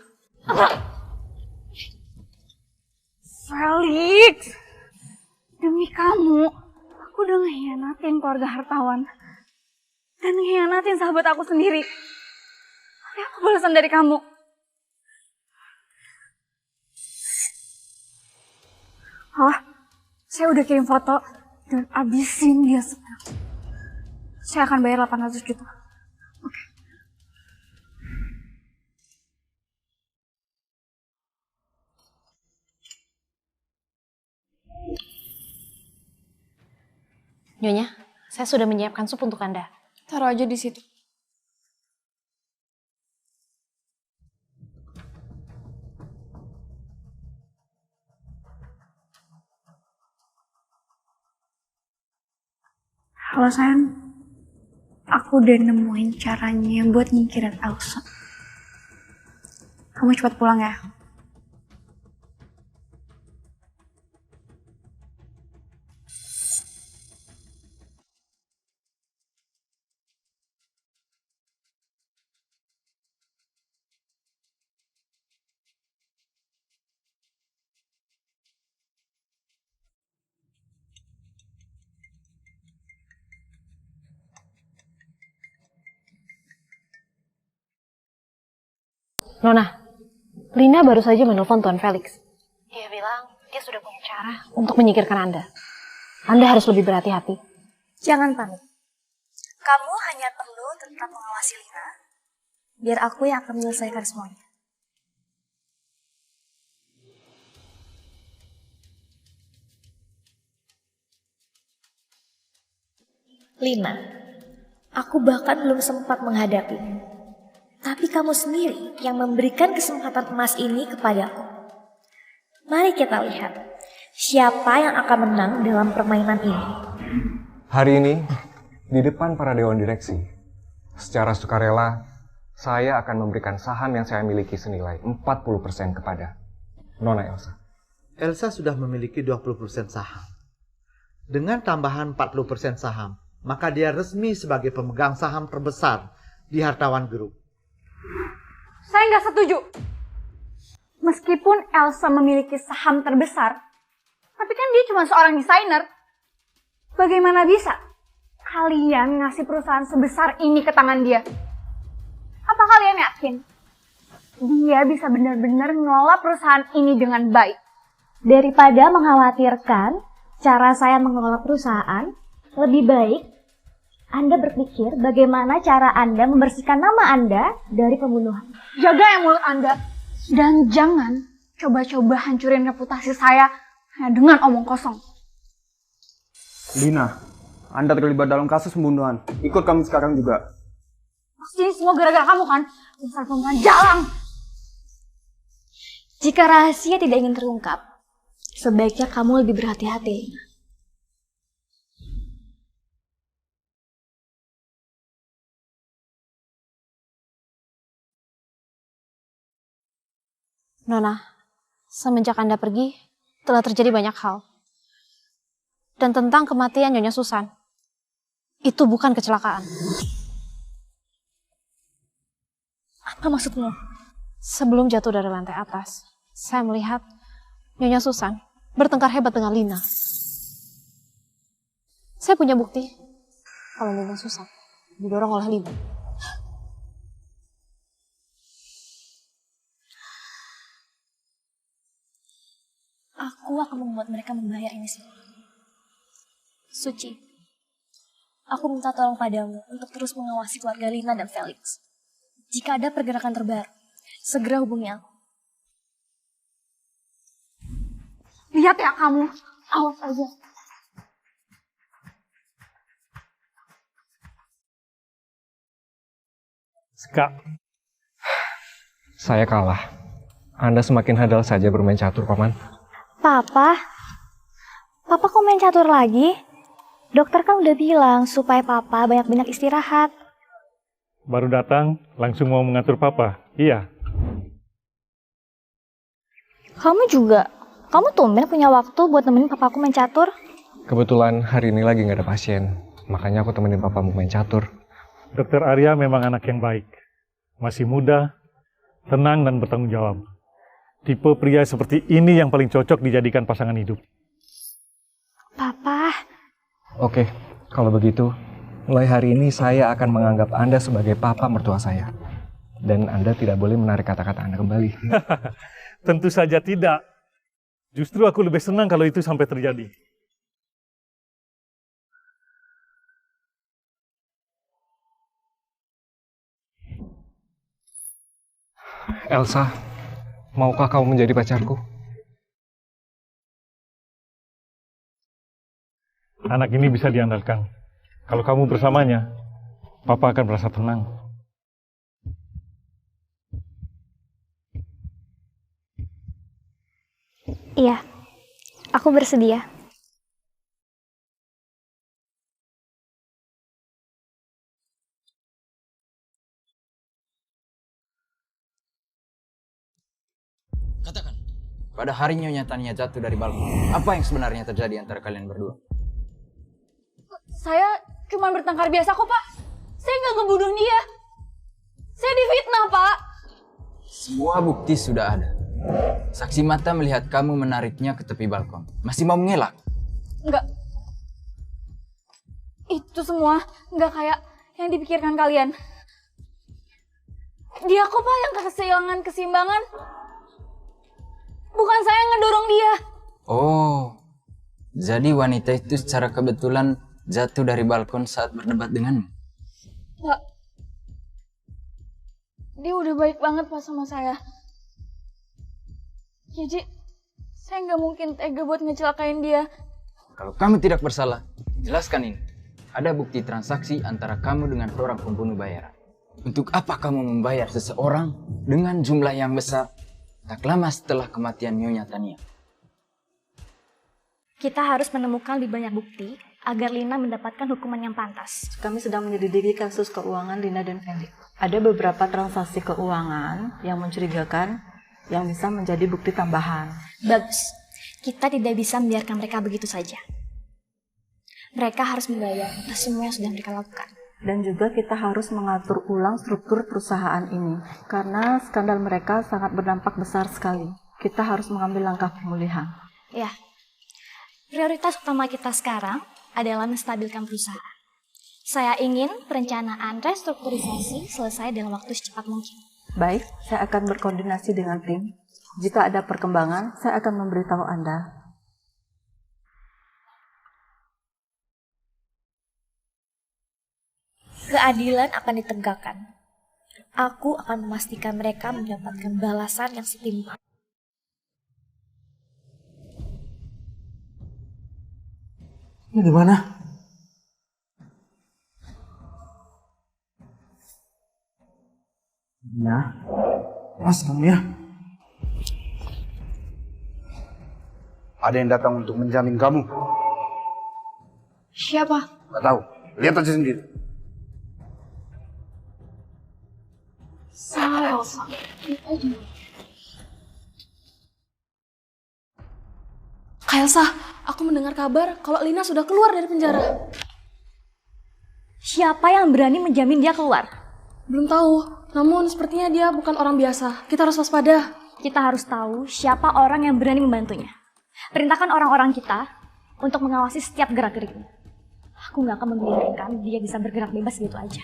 Felix, demi kamu, Aku udah ngehianatin keluarga hartawan. Dan ngehianatin sahabat aku sendiri. Tapi apa balasan dari kamu? Oh, saya udah kirim foto dan abisin dia sekarang. Saya akan bayar 800 juta. Oke. Nyonya, saya sudah menyiapkan sup untuk Anda. Taruh aja di situ. Halo sayang, aku udah nemuin caranya buat nyingkirin Elsa. Kamu cepat pulang ya. Nona, Lina baru saja menelpon Tuan Felix. Dia bilang dia sudah punya cara untuk menyingkirkan Anda. Anda harus lebih berhati-hati. Jangan panik. Kamu hanya perlu tetap mengawasi Lina, biar aku yang akan menyelesaikan semuanya. Lina, aku bahkan belum sempat menghadapimu. Tapi kamu sendiri yang memberikan kesempatan emas ini kepadaku. Mari kita lihat siapa yang akan menang dalam permainan ini. Hari ini, di depan para dewan direksi, secara sukarela, saya akan memberikan saham yang saya miliki senilai 40% kepada Nona Elsa. Elsa sudah memiliki 20% saham. Dengan tambahan 40% saham, maka dia resmi sebagai pemegang saham terbesar di Hartawan Group. Saya nggak setuju. Meskipun Elsa memiliki saham terbesar, tapi kan dia cuma seorang desainer. Bagaimana bisa kalian ngasih perusahaan sebesar ini ke tangan dia? Apa kalian yakin dia bisa benar-benar ngelola perusahaan ini dengan baik? Daripada mengkhawatirkan cara saya mengelola perusahaan, lebih baik Anda berpikir bagaimana cara Anda membersihkan nama Anda dari pembunuhan. Jaga yang mulut Anda. Dan jangan coba-coba hancurin reputasi saya hanya dengan omong kosong. Lina, Anda terlibat dalam kasus pembunuhan. Ikut kami sekarang juga. Pasti ini semua gara-gara kamu kan? Dasar pembunuhan jalang. Jika rahasia tidak ingin terungkap, sebaiknya kamu lebih berhati-hati. Nona, semenjak Anda pergi, telah terjadi banyak hal. Dan tentang kematian Nyonya Susan, itu bukan kecelakaan. Apa maksudmu? Sebelum jatuh dari lantai atas, saya melihat Nyonya Susan bertengkar hebat dengan Lina. Saya punya bukti kalau Nyonya Susan didorong oleh Lina. Aku akan membuat mereka membayar ini semua. Suci, aku minta tolong padamu untuk terus mengawasi keluarga Lina dan Felix. Jika ada pergerakan terbaru, segera hubungi aku. Lihat ya kamu, awas aja. Kak, saya kalah. Anda semakin handal saja bermain catur, Paman. Papa kok main catur lagi? Dokter kan udah bilang supaya Papa banyak-banyak istirahat. Baru datang, langsung mau mengatur Papa. Iya. Kamu juga? Kamu tumben punya waktu buat nemenin papaku main catur? Kebetulan hari ini lagi nggak ada pasien, makanya aku temenin papamu main catur. Dokter Arya memang anak yang baik. Masih muda, tenang dan bertanggung jawab. Tipe pria seperti ini yang paling cocok dijadikan pasangan hidup. Papa, Oke, kalau begitu, mulai hari ini saya akan menganggap Anda sebagai papa mertua saya. Dan Anda tidak boleh menarik kata-kata Anda kembali. Tentu saja tidak. Justru aku lebih senang kalau itu sampai terjadi. Elsa, maukah kamu menjadi pacarku? Anak ini bisa diandalkan. Kalau kamu bersamanya, Papa akan merasa tenang. Iya, aku bersedia. Katakan, pada hari Nyonya Tania jatuh dari balkon, apa yang sebenarnya terjadi antara kalian berdua? Saya cuma bertengkar biasa kok, Pak. Saya nggak ngebunuh dia. Saya difitnah, Pak. Semua bukti sudah ada. Saksi mata melihat kamu menariknya ke tepi balkon. Masih mau mengelak? Nggak. Itu semua nggak kayak yang dipikirkan kalian. Dia kok, Pak, yang kehilangan keseimbangan. Bukan saya yang ngedorong dia. Oh, jadi wanita itu secara kebetulan jatuh dari balkon saat berdebat denganmu? Pak, dia udah baik banget, Pak, sama saya. Jadi, saya nggak mungkin tega buat ngecelakain dia. Kalau kamu tidak bersalah, jelaskan ini. Ada bukti transaksi antara kamu dengan seorang pembunuh bayaran. Untuk apa kamu membayar seseorang dengan jumlah yang besar tak lama setelah kematian Nyonya Tania? Kita harus menemukan lebih banyak bukti agar Lina mendapatkan hukuman yang pantas. Kami sedang menyelidiki kasus keuangan Lina dan Felix. Ada beberapa transaksi keuangan yang mencurigakan yang bisa menjadi bukti tambahan. Bagus. Kita tidak bisa membiarkan mereka begitu saja. Mereka harus membayar atas semua yang sudah mereka lakukan. Dan juga kita harus mengatur ulang struktur perusahaan ini. Karena skandal mereka sangat berdampak besar sekali. Kita harus mengambil langkah pemulihan. Ya, prioritas utama kita sekarang adalah menstabilkan perusahaan. Saya ingin perencanaan restrukturisasi selesai dalam waktu secepat mungkin. Baik, saya akan berkoordinasi dengan tim. Jika ada perkembangan, saya akan memberitahu Anda. Keadilan akan ditegakkan. Aku akan memastikan mereka mendapatkan balasan yang setimpal. Ini di mana? Ya, mas kamu ya. Ada yang datang untuk menjamin kamu. Siapa? Gak tahu. Lihat aja sendiri. Salah, Elsa. Lihat aja. Kak Elsa, aku mendengar kabar kalau Lina sudah keluar dari penjara. Siapa yang berani menjamin dia keluar? Belum tahu, namun sepertinya dia bukan orang biasa. Kita harus waspada. Kita harus tahu siapa orang yang berani membantunya. Perintahkan orang-orang kita untuk mengawasi setiap gerak-geriknya. Aku nggak akan membiarkan dia bisa bergerak bebas gitu aja.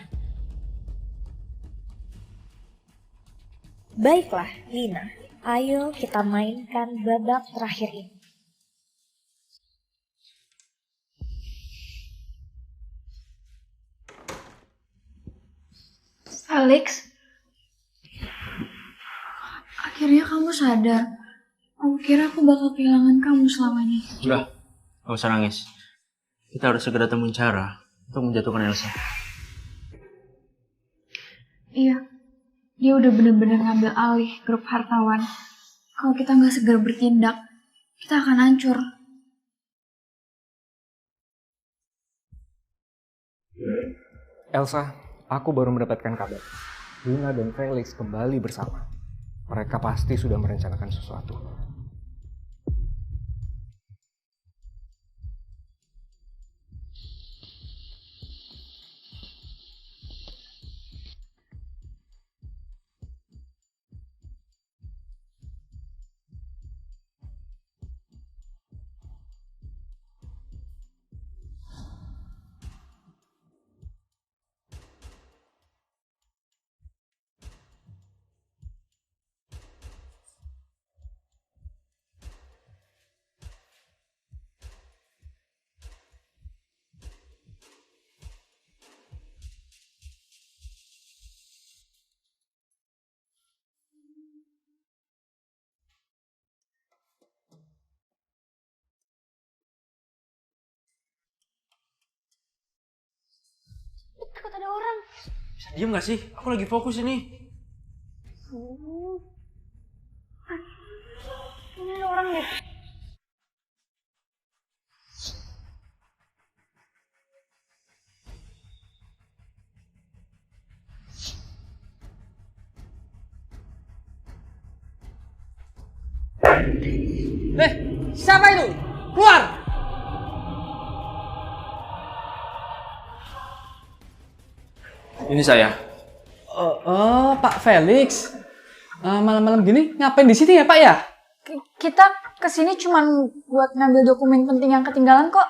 Baiklah, Lina. Ayo kita mainkan babak terakhir ini. Felix, akhirnya kamu sadar. Aku kira aku bakal kehilangan kamu selamanya. Udah, gak usah nangis. Kita harus segera temuin cara untuk menjatuhkan Elsa. Iya, dia udah bener-bener ngambil alih grup hartawan. Kalau kita nggak segera bertindak, kita akan hancur. Elsa, aku baru mendapatkan kabar. Lina dan Felix kembali bersama. Mereka pasti sudah merencanakan sesuatu. Diam gak sih? Aku lagi fokus ini. Ini ada orang deh. Siapa itu? Keluar! Ini saya. Pak Felix. Malam-malam gini ngapain di sini ya, Pak ya? Kita kesini cuma buat ngambil dokumen penting yang ketinggalan kok.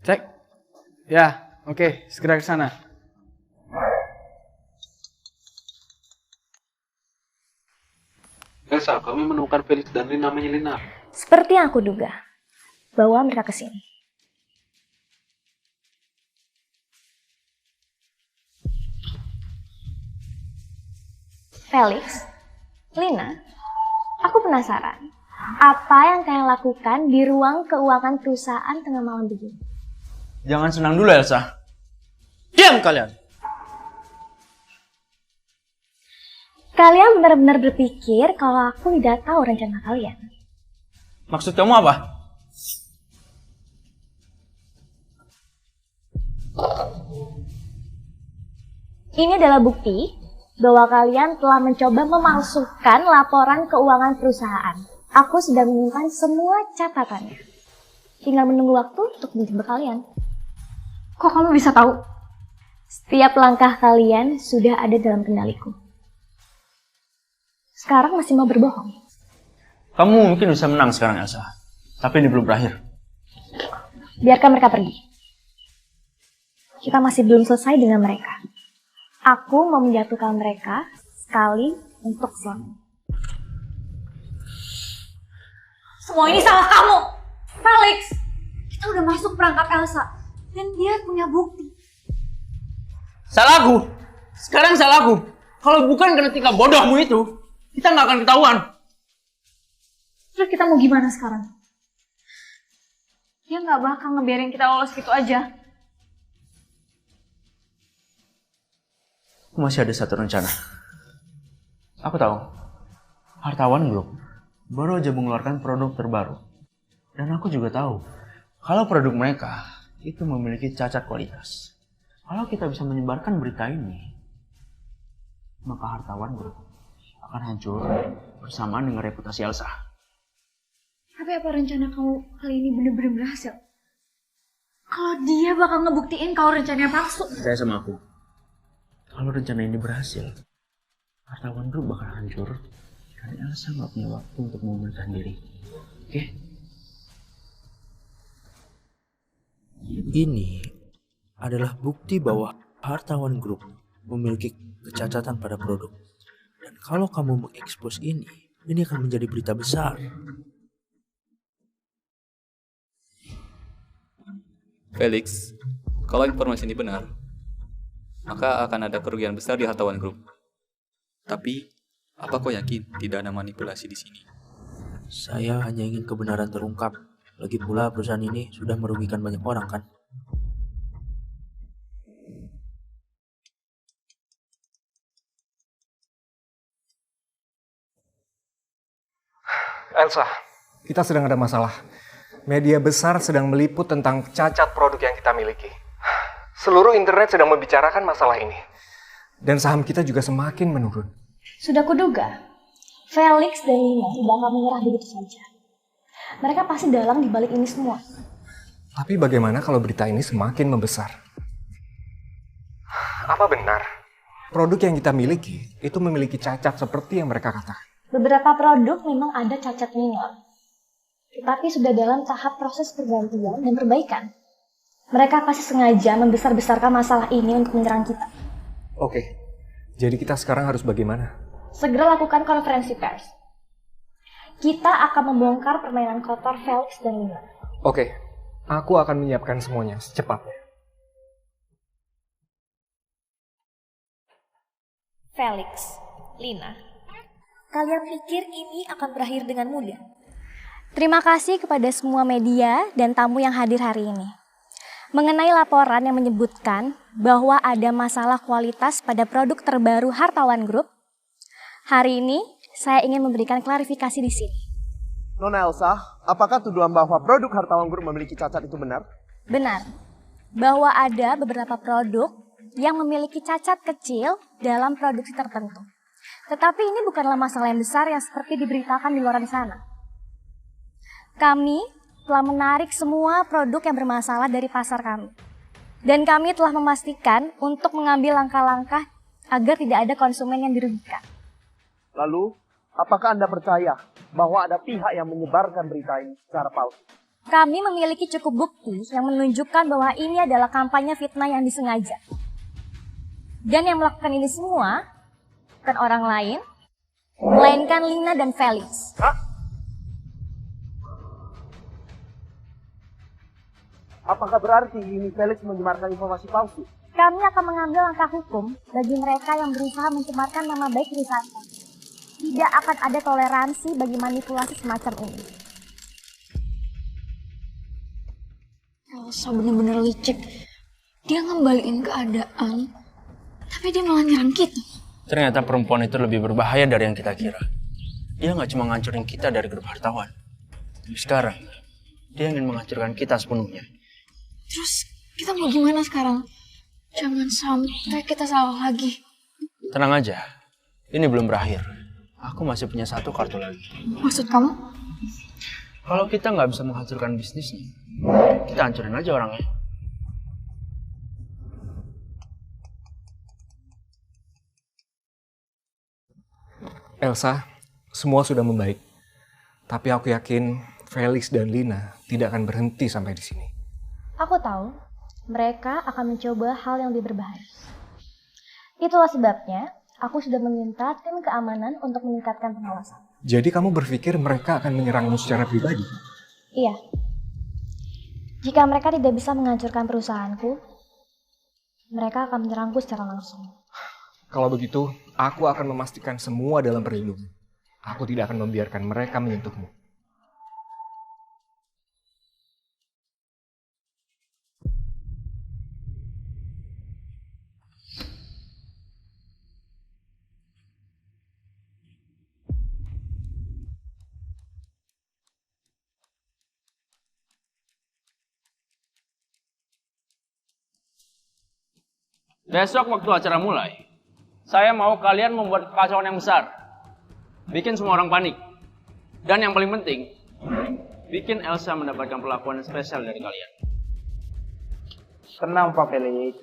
Cek. Ya, oke, segera ke sana. Elsa, kami menemukan Felix dan namanya Lina. Seperti yang aku duga, bawa mereka ke sini. Felix, Lina, aku penasaran. Apa yang kalian lakukan di ruang keuangan perusahaan tengah malam begini? Jangan senang dulu, Elsa. Diam kalian! Kalian benar-benar berpikir kalau aku tidak tahu rencana kalian. Maksud kamu apa? Ini adalah bukti bahwa kalian telah mencoba memalsukan laporan keuangan perusahaan. Aku sudah menyimpan semua catatannya. Tinggal menunggu waktu untuk menjebak kalian. Kok kamu bisa tahu? Setiap langkah kalian sudah ada dalam kendaliku. Sekarang masih mau berbohong? Kamu mungkin bisa menang sekarang, Elsa. Tapi ini belum berakhir. Biarkan mereka pergi. Kita masih belum selesai dengan mereka. Aku mau menjatuhkan mereka sekali untuk selamanya. Semua ini salah kamu, Felix. Kita udah masuk perangkap Elsa dan dia punya bukti. Salahku. Sekarang salahku. Kalau bukan karena tingkah bodohmu itu, kita nggak akan ketahuan. Terus kita mau gimana sekarang? Dia nggak bakal ngebiarin kita lolos gitu aja. Masih ada satu rencana. Aku tahu. Hartawan Group baru aja mengeluarkan produk terbaru. Dan aku juga tahu kalau produk mereka itu memiliki cacat kualitas. Kalau kita bisa menyebarkan berita ini, maka Hartawan Group akan hancur bersamaan dengan reputasi Elsa. Tapi apa rencana kamu kali ini bener-bener berhasil? Kalau dia bakal ngebuktiin kalau rencananya palsu. Percaya sama aku. Kalau rencana ini berhasil, Hartawan Group bakal hancur karena Elsa nggak punya waktu untuk memulihkan diri. Oke? Ini adalah bukti bahwa Hartawan Group memiliki kecacatan pada produk. Dan kalau kamu mengekspos ini akan menjadi berita besar. Felix, kalau informasi ini benar, maka akan ada kerugian besar di Hartawan Group. Tapi, apa kau yakin tidak ada manipulasi di sini? Saya hanya ingin kebenaran terungkap. Lagi pula perusahaan ini sudah merugikan banyak orang kan? Elsa, kita sedang ada masalah. Media besar sedang meliput tentang cacat produk yang kita miliki. Seluruh internet sedang membicarakan masalah ini. Dan saham kita juga semakin menurun. Sudah kuduga, Felix dan Lina tidak akan menyerah begitu saja. Mereka pasti dalang di balik ini semua. Tapi bagaimana kalau berita ini semakin membesar? Apa benar produk yang kita miliki itu memiliki cacat seperti yang mereka katakan? Beberapa produk memang ada cacat minor, tetapi sudah dalam tahap proses pergantian dan perbaikan. Mereka pasti sengaja membesar-besarkan masalah ini untuk menyerang kita. Oke, jadi kita sekarang harus bagaimana? Segera lakukan konferensi pers. Kita akan membongkar permainan kotor Felix dan Lina. Oke, aku akan menyiapkan semuanya secepatnya. Felix, Lina, kalian pikir ini akan berakhir dengan mudah? Terima kasih kepada semua media dan tamu yang hadir hari ini. mengenai laporan yang menyebutkan bahwa ada masalah kualitas pada produk terbaru Hartawan Group. Hari ini saya ingin memberikan klarifikasi di sini. Nona Elsa, apakah tuduhan bahwa produk Hartawan Group memiliki cacat itu benar? Benar, bahwa ada beberapa produk yang memiliki cacat kecil dalam produksi tertentu. Tetapi ini bukanlah masalah yang besar yang seperti diberitakan di luar sana. Kami telah menarik semua produk yang bermasalah dari pasar kami. Dan kami telah memastikan untuk mengambil langkah-langkah agar tidak ada konsumen yang dirugikan. Lalu, apakah Anda percaya bahwa ada pihak yang menyebarkan berita ini secara palsu? Kami memiliki cukup bukti yang menunjukkan bahwa ini adalah kampanye fitnah yang disengaja. Dan yang melakukan ini semua bukan orang lain, melainkan Lina dan Felix. Hah? Apakah berarti ini Felix menyebarkan informasi palsu? Kami akan mengambil langkah hukum bagi mereka yang berusaha mencemarkan nama baik perusahaan kami. Tidak akan ada toleransi bagi manipulasi semacam ini. Elsa bener-bener licik. Dia ngembaliin keadaan, tapi dia malah nyerang kita. Ternyata perempuan itu lebih berbahaya dari yang kita kira. Dia nggak cuma ngancurin kita dari grup hartawan. Tapi sekarang, dia ingin menghancurkan kita sepenuhnya. Terus kita mau gimana sekarang? Jangan sampai kita salah lagi. Tenang aja, ini belum berakhir. Aku masih punya satu kartu lagi. Maksud kamu? Kalau kita nggak bisa menghancurkan bisnisnya, kita hancurin aja orangnya. Elsa, semua sudah membaik. Tapi aku yakin Felix dan Lina tidak akan berhenti sampai di sini. Aku tahu mereka akan mencoba hal yang lebih berbahaya. Itulah sebabnya aku sudah meminta tim keamanan untuk meningkatkan pengawasan. Jadi kamu berpikir mereka akan menyerangmu secara pribadi? Iya. Jika mereka tidak bisa menghancurkan perusahaanku, mereka akan menyerangku secara langsung. Kalau begitu, aku akan memastikan semua dalam perlindungan. Aku tidak akan membiarkan mereka menyentuhmu. Besok waktu acara mulai, saya mau kalian membuat kekacauan yang besar. Bikin semua orang panik. Dan yang paling penting, bikin Elsa mendapatkan perlakuan spesial dari kalian. Tenang Pak Felix.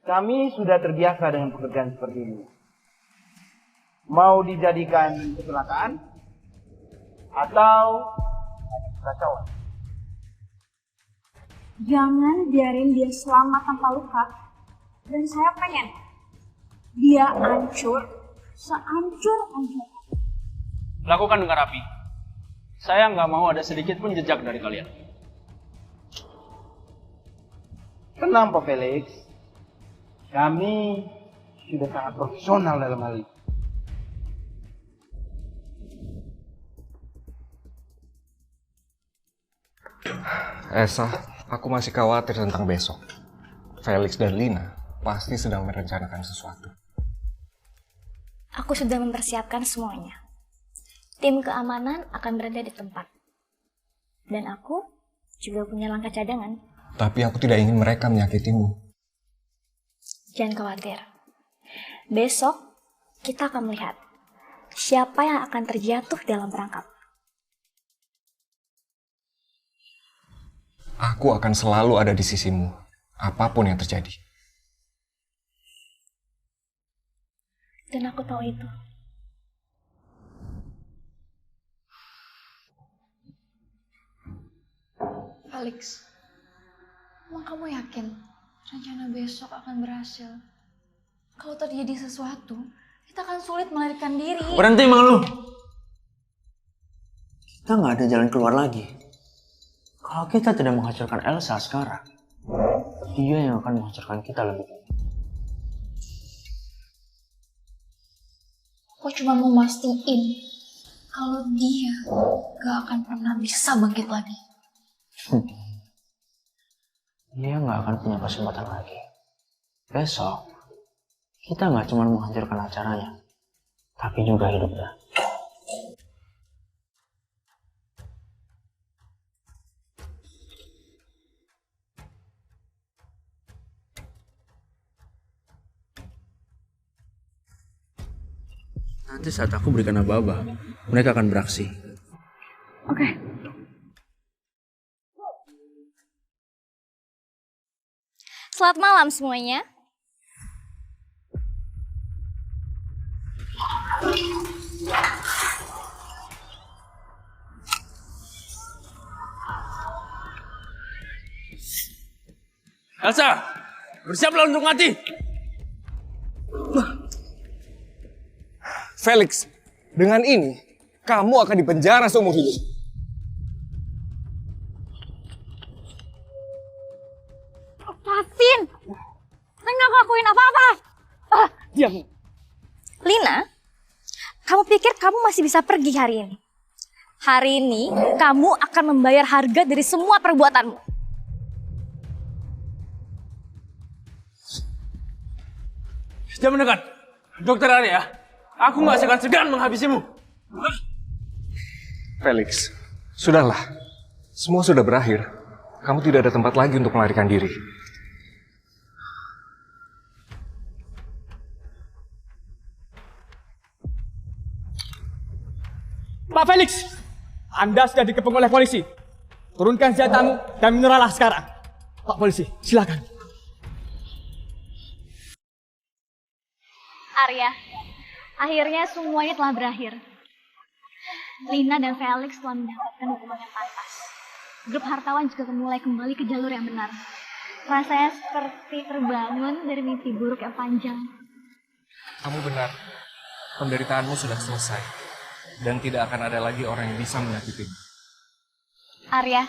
Kami sudah terbiasa dengan pekerjaan seperti ini. Mau dijadikan kecelakaan atau kekacauan? Jangan biarin dia selamat tanpa luka. Dan saya pengen dia hancur sehancur-hancur. Lakukan dengan rapi. Saya nggak mau ada sedikit pun jejak dari kalian. Tenang Pak Felix. Kami sudah sangat profesional dalam hal ini. Esa, aku masih khawatir tentang besok. Felix dan Lina pasti sedang merencanakan sesuatu. Aku sudah mempersiapkan semuanya. Tim keamanan akan berada di tempat. Dan aku juga punya langkah cadangan. Tapi aku tidak ingin mereka menyakitimu. Jangan khawatir. Besok kita akan melihat siapa yang akan terjatuh dalam perangkap. Aku akan selalu ada di sisimu, apapun yang terjadi. Dan aku tahu itu. Felix, emang kamu yakin rencana besok akan berhasil? Kalau terjadi sesuatu, kita akan sulit melarikan diri. Berhenti mengeluh. Kita nggak ada jalan keluar lagi. Kalau kita tidak menghancurkan Elsa sekarang, dia yang akan menghancurkan kita lebih dulu. Aku cuma mau mastiin kalau dia gak akan pernah bisa bangkit lagi. dia nggak akan punya kesempatan lagi. Besok, kita nggak cuma menghancurkan acaranya, tapi juga hidupnya. Nanti saat aku berikan aba-aba, mereka akan beraksi. Oke. Selamat malam semuanya. Elsa, bersiaplah untuk mati. Felix, dengan ini kamu akan dipenjara seumur hidup. Lepasin! Neng gak ngelakuin apa-apa! Diam. Lina, kamu pikir kamu masih bisa pergi hari ini? Hari ini kamu akan membayar harga dari semua perbuatanmu. Jangan mendekat. Dokter Arya, aku nggak segan-segan menghabisimu. Felix, sudahlah. Semua sudah berakhir. Kamu tidak ada tempat lagi untuk melarikan diri. Pak Felix, Anda sudah dikepung oleh polisi. Turunkan senjatamu dan menyerahlah sekarang. Pak polisi, silakan. Arya, akhirnya semuanya telah berakhir. Lina dan Felix telah mendapatkan hukuman yang pantas. Grup hartawan juga mulai kembali ke jalur yang benar. Rasanya seperti terbangun dari mimpi buruk yang panjang. Kamu benar. Penderitaanmu sudah selesai. Dan tidak akan ada lagi orang yang bisa menyakitimu. Arya,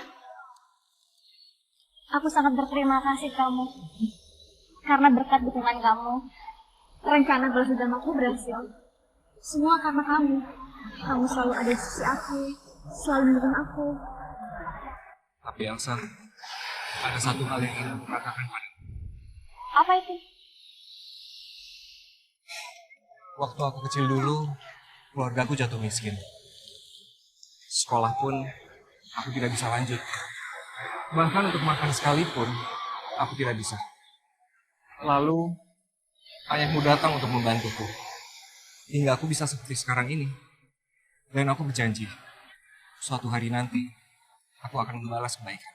aku sangat berterima kasih kamu. Karena berkat dukungan kamu, rencana balas dendamku berhasil. Semua karena kamu. Kamu selalu ada di sisi aku, selalu mendukung aku. Tapi Elsa, ada satu hal yang ingin aku katakan padamu. Apa itu? Waktu aku kecil dulu, keluargaku jatuh miskin. Sekolah pun aku tidak bisa lanjut. Bahkan untuk makan sekalipun, aku tidak bisa. Lalu, ayahmu datang untuk membantuku. Hingga aku bisa seperti sekarang ini. Dan aku berjanji, suatu hari nanti, aku akan membalas kebaikan.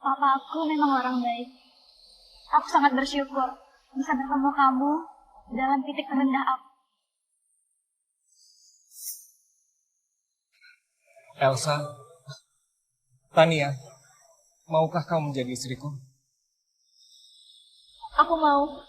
Papa aku memang orang baik. Aku sangat bersyukur bisa bertemu kamu dalam titik terendah aku. Elsa, Tania, maukah kau menjadi istriku? Aku mau.